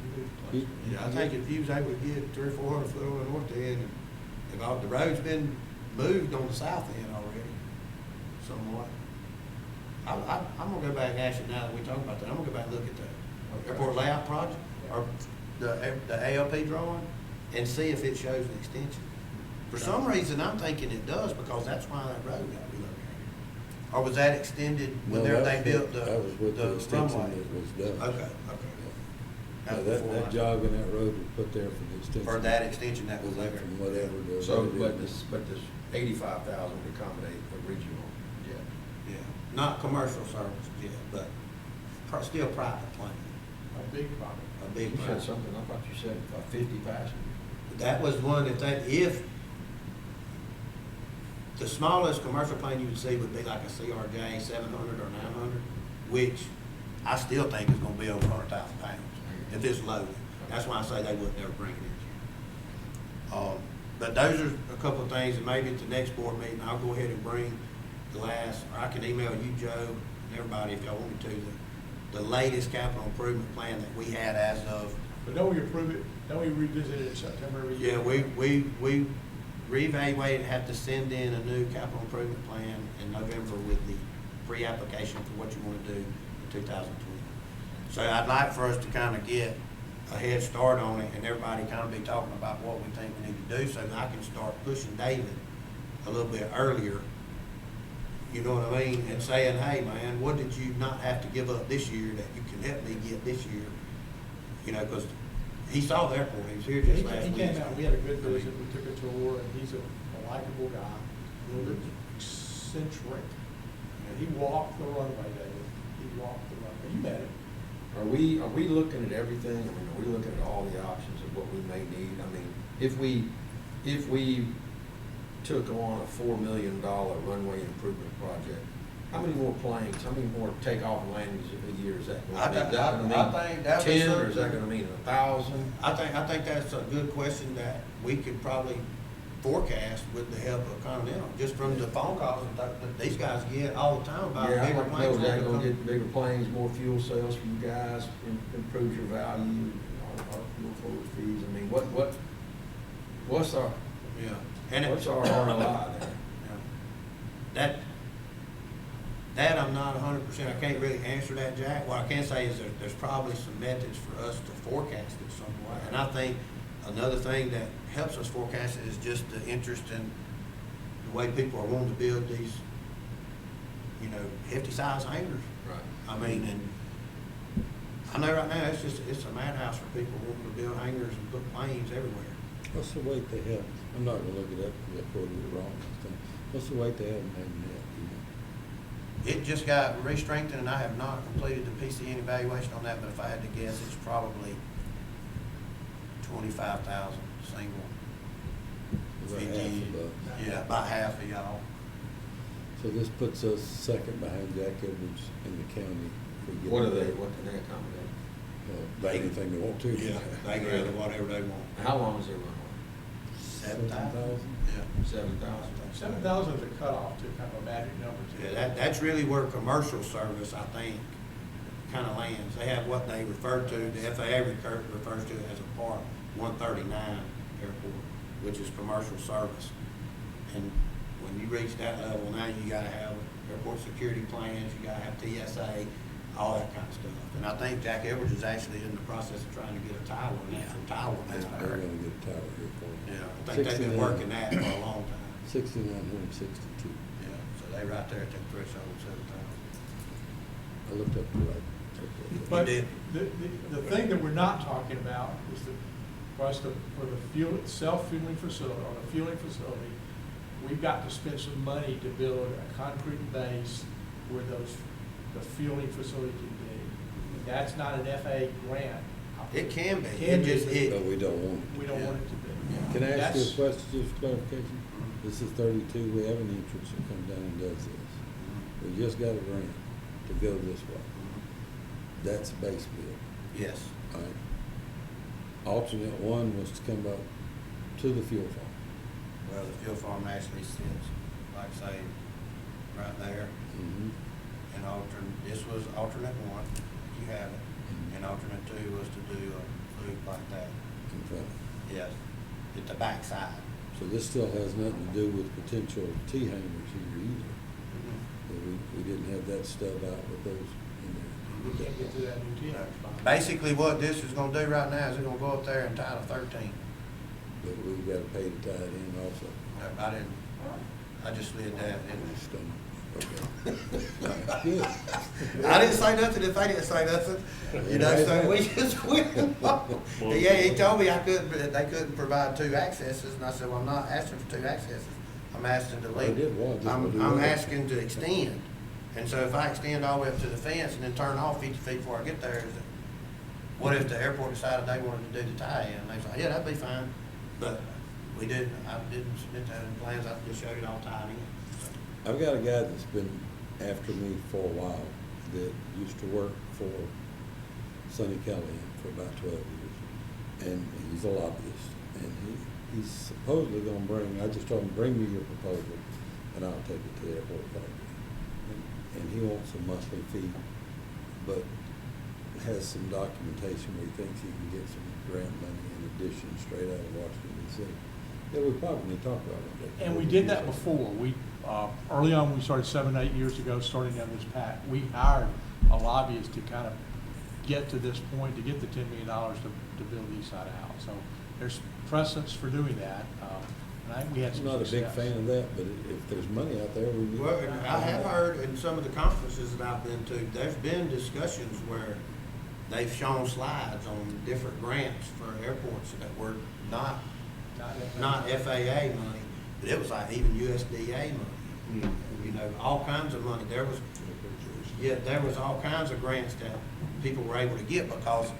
You replacement. Yeah, I think if you was able to get 300 or 400 foot on the north end, and if all, the road's been moved on the south end already, somewhat. I'm gonna go back, actually, now that we talk about that, I'm gonna go back and look at the airport layout project, or the ALP drawing, and see if it shows an extension. For some reason, I'm thinking it does, because that's why that road got relocated. Or was that extended No, whenever that they was built with- that was with the the extension runway? that was done. Okay. Now, was that before that I- jog in that road was put there for the extension. For that extension that was Was there. that from whatever the. So, road but is. this 85,000 would accommodate original. Yeah, not commercial services, yeah, but still private plane, A big problem. a big You said private. something, I thought you said 50 passengers. That was one, if the smallest commercial plane you would see would be like a CRJ 700 or 900, which I still think is gonna be over 100,000 pounds if it's loaded. That's why I say they wouldn't ever bring it in. But those are a couple of things, and maybe at the next board meeting, I'll go ahead and bring the last, or I can email you, Joe, and everybody, if y'all want me to, the latest capital improvement plan that we had as of. But don't we approve it, don't we revisit it in September every year? Yeah, we reevaluate and have to send in a new capital improvement plan in November with the pre-application for what you want to do in 2020. So I'd like for us to kind of get a head start on it, and everybody kind of be talking about what we think we need to do, so that I can start pushing David a little bit earlier, you know what I mean, and saying, hey, man, what did you not have to give up this year that you can help me get this year? You know, because he saw the airport, he was here just last He week. came out, we had a good visit, we took a tour, and he's a likable guy, a little bit eccentric. And he walked the runway, David, he walked the runway, you met him. Are we looking at everything? I mean, are we looking at all the options of what we may need? I mean, if we took on a $4 million runway improvement project, how many more planes, how many more takeoff and landings a year is that I going to be? think- Is that gonna mean I think that was 10, or is that something- going to mean 1,000? I think that's a good question that we could probably forecast with the help of Continental, just from the phone calls that these guys get all the time about Yeah, I'd bigger like to know, planes. is that wanting going to to come. get bigger planes, more fuel cells for you guys, improves your value, our fuel forward fees? I mean, what's our, Yeah. And what's our ROI there? Yeah. That I'm not 100%, I can't really answer that, Jack. What I can say is there's probably some methods for us to forecast it somewhat. And I think another thing that helps us forecast it is just the interest in the way people are wanting to build these, you know, hefty size hangars. Right. I mean, and I know right now, it's a madhouse for people wanting to build hangars and put planes everywhere. What's the weight they have? I'm not gonna look it up, because I quoted it wrong this time. What's the weight they have in that, you know? It just got re-strengthened, and I have not completed the PCN evaluation on that, but if I had to guess, it's probably 25,000 single. About 50, half above. Yeah, about half of y'all. So this puts us second behind Jack Edwards in the county. if we get What it. what can they accommodate? Buy anything they want to. They can do whatever they want. How long is their runway? 7,000? Yeah. 7,000? 7,000 is a cutoff to kind of a magic number. too. Yeah, that's really where commercial service, I think, kind of lands. They have what they refer to, the FAA refers to it as a Part 139 airport, which is commercial service. And when you reach that level, now you gotta have airport security plans, you gotta have TSA, all that kind of stuff. And I think Jack Edwards is actually in the process of trying to get a tower on that from Tower They're now. gonna get a tower here for them. Yeah, I think they've been working that for a long time. 6,962. Yeah, so they right there at that threshold, 7,000. I looked up the right. But did. the thing that we're not talking about is for the fuel, self-fueling facility, or the fueling facility, we've got to spend some money to build a concrete base where the fueling facility can be. And that's not an FAA grant. It can be. Can It just, be, But we don't want it. We don't want it to be. Can I ask you That's- a question, just for clarification? This is 32, we have an entrance that comes down and does this. We just got a grant to go this way. That's base bid, yes. all right? Alternate one was to come up to the fuel farm. Well, the fuel farm actually sits, like say, right there. Mhm. And this was alternate one, you have it. And alternate two was to do a roof like that. in front. Yes, at the back side. So this still has nothing to do with potential T-hangers here either. We didn't have that stub out with those in there. We can't get to that new T-house spot. Basically, what this is gonna do right now is it's gonna go up there and tie to 13. But we've got to pay to tie it in also. I just slid that in. Okay. Good. I didn't say nothing if they didn't say nothing, you know, so we just went. Yeah, he told me they couldn't provide 2 accesses, and I said, well, I'm not asking for 2 accesses. I'm asking to They leave. did one, just wanna do I'm one. asking to extend. And so if I extend all the way up to the fence and then turn off 50 feet before I get there, is it, what if the airport decided they wanted to do the tie-in? They was like, yeah, that'd be fine. But I didn't submit that in plans, I just showed it all tied in. I've got a guy that's been after me for a while that used to work for Sonny Kelly for about 12 years. And he's a lobbyist. And he's supposedly gonna I just told him, bring me your proposal and I'll take it to the airport authority. And he wants a monthly fee, but has some documentation where he thinks he can get some grant money in addition straight out of Washington DC. Yeah, we probably talked about it. And we did that before. We, early on, we started 7, 8 years ago, starting down this path. We hired a lobbyist to kind of get to this point, to get the $10 million to build the east side out. So there's precedence for doing that. And I think we had I'm some not a big success. fan of that, but if there's money out there, we need. Well, I have heard in some of the conferences that I've been to, there's been discussions where they've shown slides on different grants for airports that were not FAA money, but it was like even USDA money. You know, all kinds of money. There was all kinds of grants that people were able to get because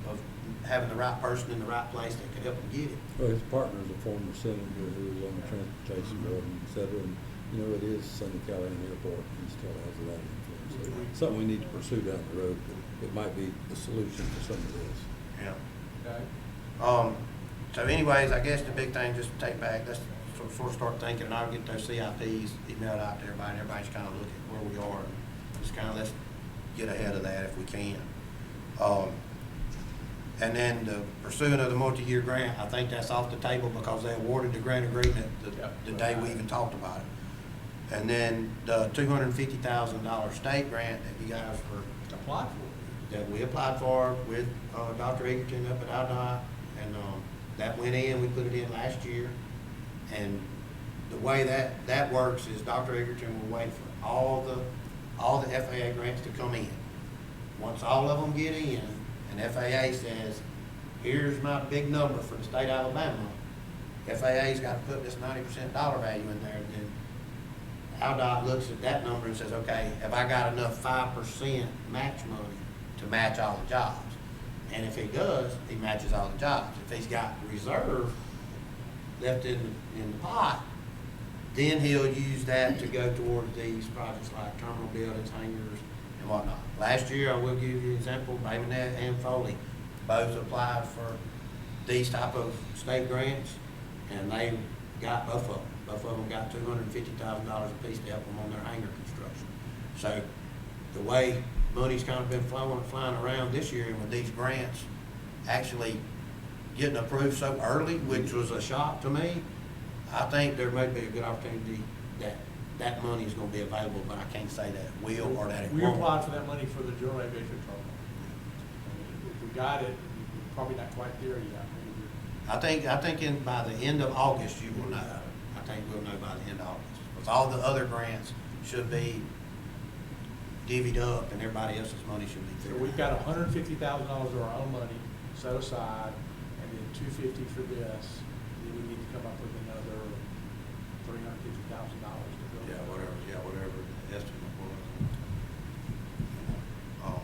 of having the right person in the right place that could help them get it. Well, his partner's a former senator who was on the transportation board and et cetera, and, you know, it is Sonny Callahan Airport, and he still has a lot of influence. So, something we need to pursue down the road, but it might be the solution for some of this. Yeah. Okay. So anyways, I guess the big thing, just to take back, let's sort of start thinking, and I'll get those CIPs emailed out to everybody, and everybody's kind of look at where we are, and just kind of let's get ahead of that if we can. And then the pursuing of the multi-year grant, I think that's off the table because they awarded the grant agreement the day we even talked about it. And then the $250,000 state grant that you guys were, Applied for. that we applied for with Dr. Egerton up at IDOT, and that went in, we put it in last year. And the way that works is Dr. Egerton will wait for all the FAA grants to come in. Once all of them get in, and FAA says, here's my big number for the state of Alabama, FAA's got to put this 90% dollar value in there, then IDOT looks at that number and says, okay, have I got enough 5% match money to match all the jobs? And if he does, he matches all the jobs. If he's got reserve left in the pot, then he'll use that to go towards these projects like terminal buildings, hangars, and whatnot. Last year, I will give you an example, Babynet and Foley both applied for these type of state grants, and they got both of them. Both of them got $250,000 apiece to help them on their hangar construction. So the way money's kind of been flying around this year, and with these grants actually getting approved so early, which was a shock to me, I think there may be a good opportunity that money is going to be available, but I can't say that it will or that it We won't. applied for that money for the General Aviation Terminal. If we got it, we're probably not quite there yet. I think by the end of August, you will know. I think we'll know by the end of August. Because all the other grants should be divvied up and everybody else's money should be So figured we've out. got $150,000 of our own money set aside, and then $250 for this. And then we need to come up with another $350,000 to build. Whatever the estimate was.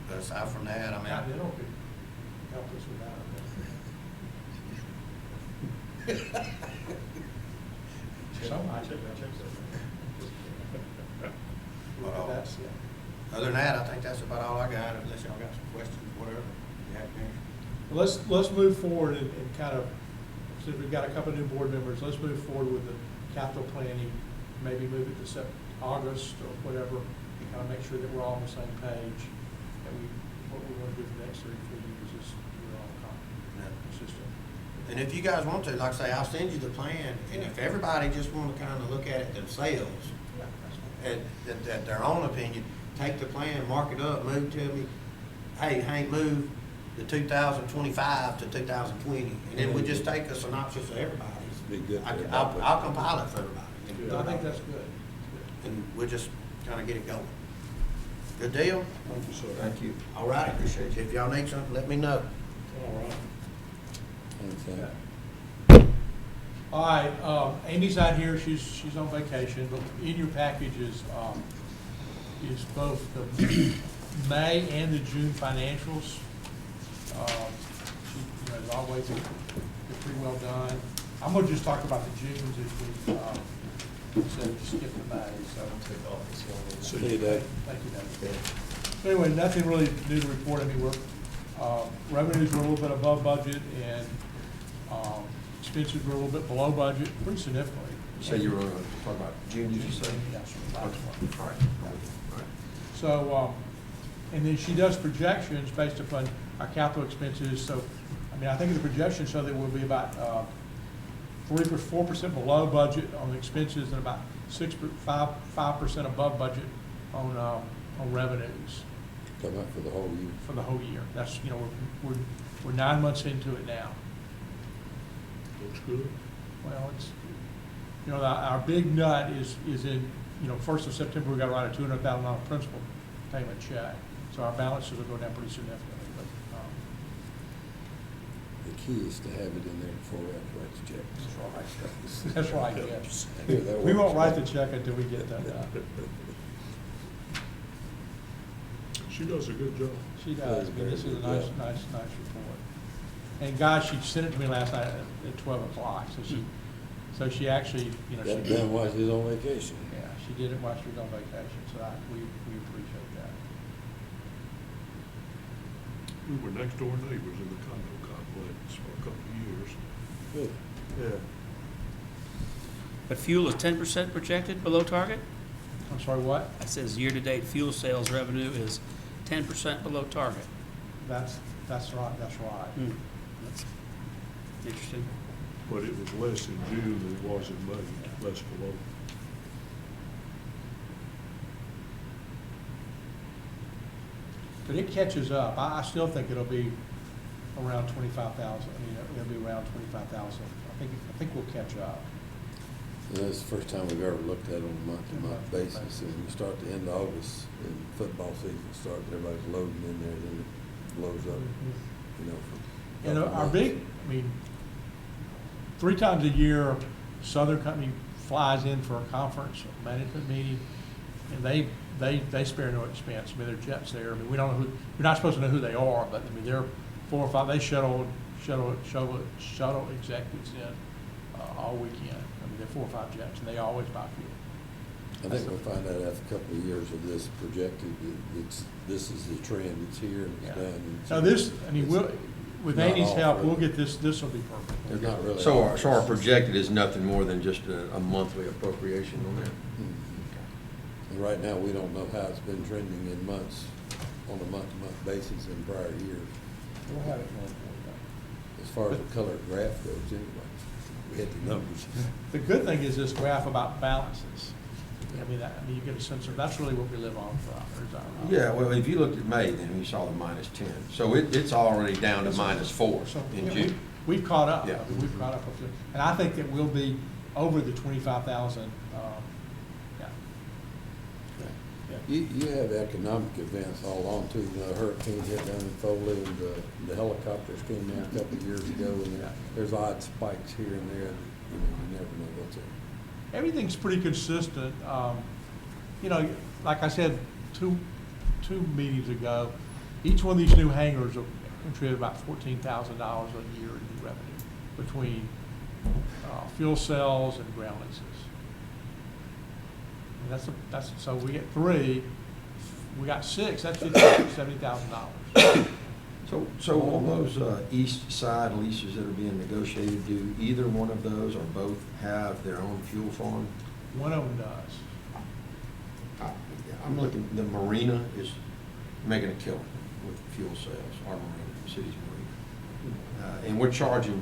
But aside from that, I mean. Continental could help us with that. Somebody should help us. That's it. Other than that, I think that's about all I got, unless y'all got some questions, whatever. You have any? Well, let's move forward and kind of, since we've got a couple of new board members, let's move forward with the capital planning, maybe move it to August or whatever, and kind of make sure that we're all on the same page, that what we want to do for the next 3 or 4 years is we're all And if you guys want to, like I say, I'll send you the plan, and if everybody just wanna kinda look at it themselves, at their own opinion, take the plan, mark it up, move to me, hey, Hank, move the 2025 to 2020, and then we just take a synopsis of everybody's. Be good for I'll everybody. compile it for everybody. I think that's good. And we'll just kinda get it going. Good deal? Thank you, sir. Thank you. All right, appreciate you. If y'all need something, let me know. All right. Thanks, Hank. All right, Amy's not here, she's on vacation, but in your package is both the May and the June financials. She, as always, they're pretty well done. I'm gonna just talk about the Junes this week, instead of just skip the May, so. See See you, Dave. Thank you, Dave. So anyway, nothing really new to report. I mean, revenues were a little bit above budget, and expenses were a little bit below budget, pretty significantly. So you were gonna talk about June, did you say? Yeah, sure. All right. All right. So, and then she does projections based upon our capital expenses. So, I mean, I think the projections show that we'll be about 4% below budget on the expenses and about 5% above budget on revenues Come up for the whole year. for the whole year. That's, we're 9 months into it now. Looks good. Well, it's, our big nut is in, 1st of September, we got to write a $200,000 principal payment check. So our balances will go down pretty significantly. But, The key is to have it in there before we have to write the check. that's right, yes. Yeah, that We won't works. write the check until we get that done. She does a good job. She does. I mean, this is a Very nice good. report. And guys, she sent it to me last night at 12 o'clock. So she actually, That man while he's on vacation. yeah, she did it while she was on vacation. So we appreciate that. We were next door neighbors in the condo complex for a couple of years. Good. Yeah. But fuel is 10% projected below target? I'm sorry, what? It says year-to-date fuel sales revenue is 10% below target. That's right, that's right. That's interesting. But it was less in June than it was in May, less below. But it catches up. I still think it'll be around 25,000. I mean, it'll be around 25,000. I think we'll catch up. And that's the first time we've ever looked at it on a month-to-month Month-to-month basis. basis. And you start the end of August and football season starts, everybody's loading in there, then it blows up, for a And couple our months. big, 3 times a year, Southern Company flies in for a conference management meeting, and they spare no expense. I mean, there are jets there. I mean, we don't know we're not supposed to know who they are, but I mean, they're 4 or 5. They shuttle executives in all weekend. I mean, they're 4 or 5 jets, and they always buy fuel. I think we'll find out after a couple of years of this projected, this is the trend, it's here and it's Yeah. done. and Now it's- with not Amy's all help, free. we'll get this will be perfect. There's not really. So our projected is nothing more than just a monthly appropriation on that? Mhm. And right now, we don't know how it's been trending in months, on a month-to-month basis in prior years, We'll have it going forward. as far as the color graph goes anyway. We had the numbers. The good thing is this graph about balances. I mean, you get a sense of, that's really what we live on for ours. Yeah, well, if you looked at May, then you saw the -10. So it's already down to -4 So, in yeah, June. we've caught up. Yeah. I mean, we've caught up. And I think that we'll be over the 25,000. You have economic events all along too, hurricane hit down in Foley and the helicopters came in a couple of years ago and there's odd spikes here and there, you never know what's there. Everything's pretty consistent. Like I said, two meetings ago, each one of these new hangars will contribute about $14,000 a year in new revenue between fuel cells and ground leases. And that's so we get 3, we got 6. That's $70,000. So on those east side leases that are being negotiated, do either one of those or both have their own fuel farm? One of them does. I'm looking, the marina is making a killing with fuel sales, our marina, the city's marina. And we're charging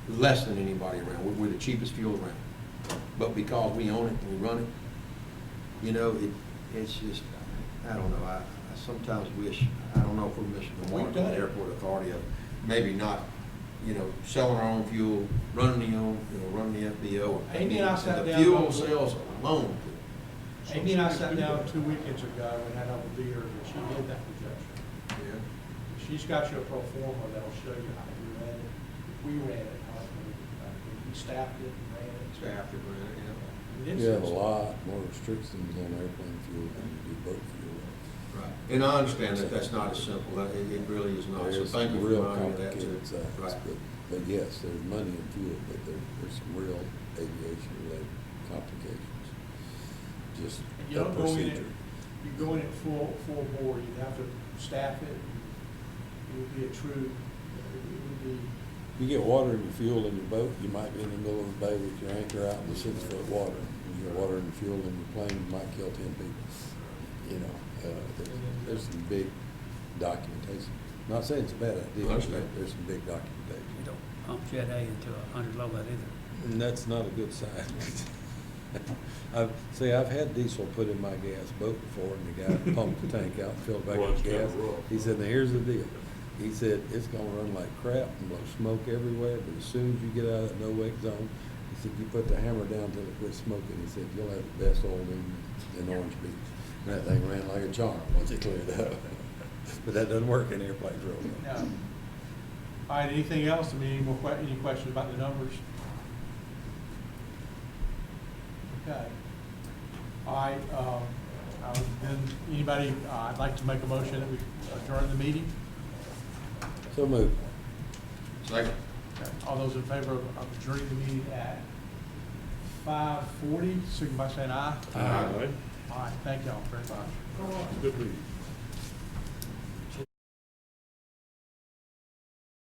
less than anybody around. We're the cheapest fuel around. But because we own it and we run it, you know, it's just, I don't know, I sometimes wish, I don't know if we're missing the We've mark on done the it. airport authority of maybe not, you know, selling our own fuel, running running the FBO. Amy and I sat the down fuel and- sales alone. Amy and I sat down 2 weekends ago and had over beers, and she did that projection. Yeah. She's got you a pro forma that'll show you how we ran it, if we ran it, how it would, we staffed it and ran it. Staff it, ran it, And it's- You have a lot more restrictions on airplane fuel than you do boat fuel. Right. And I understand that that's not as simple. It really is not. So There's thank you some for real reminding me of that too. complicated sides, Right. but yes, there's money in fuel, but there's some real aviation-related complications. Just And you a don't go in it, procedure. you go in it full bore, you'd have to staff it, it would be a true, it would be, You get water in your fuel in your boat, you might be in the middle of the bay with your anchor out in the 6-foot water. You get water and fuel in your plane, you might kill 10 people. You know, there's some big documentation. Not saying it's a bad idea, but Understand. there's some big documentation. You don't pump Jet A into 100 low lead either. And that's not a good sign. I've had diesel put in my gas boat before, and the guy pumped the tank out, filled it back Boy, with it's kinda gas. rough. He said, now here's the deal. He said, it's gonna run like crap and blow smoke everywhere, but as soon as you get out of that no-wake zone, he said, you put the hammer down till it quits smoking. He said, you'll have the best oil in Orange Beach. And that thing ran like a charm once it cleared up. But that doesn't work in airplanes real well. no. All right, anything else? I mean, any questions about the numbers? Okay. All right, then, anybody, I'd like to make a motion that we adjourn the meeting. So moved. Second. Okay. All those in favor of adjourning the meeting at 5:40, signify by saying aye. Aye. All right, thank y'all very much. Good meeting.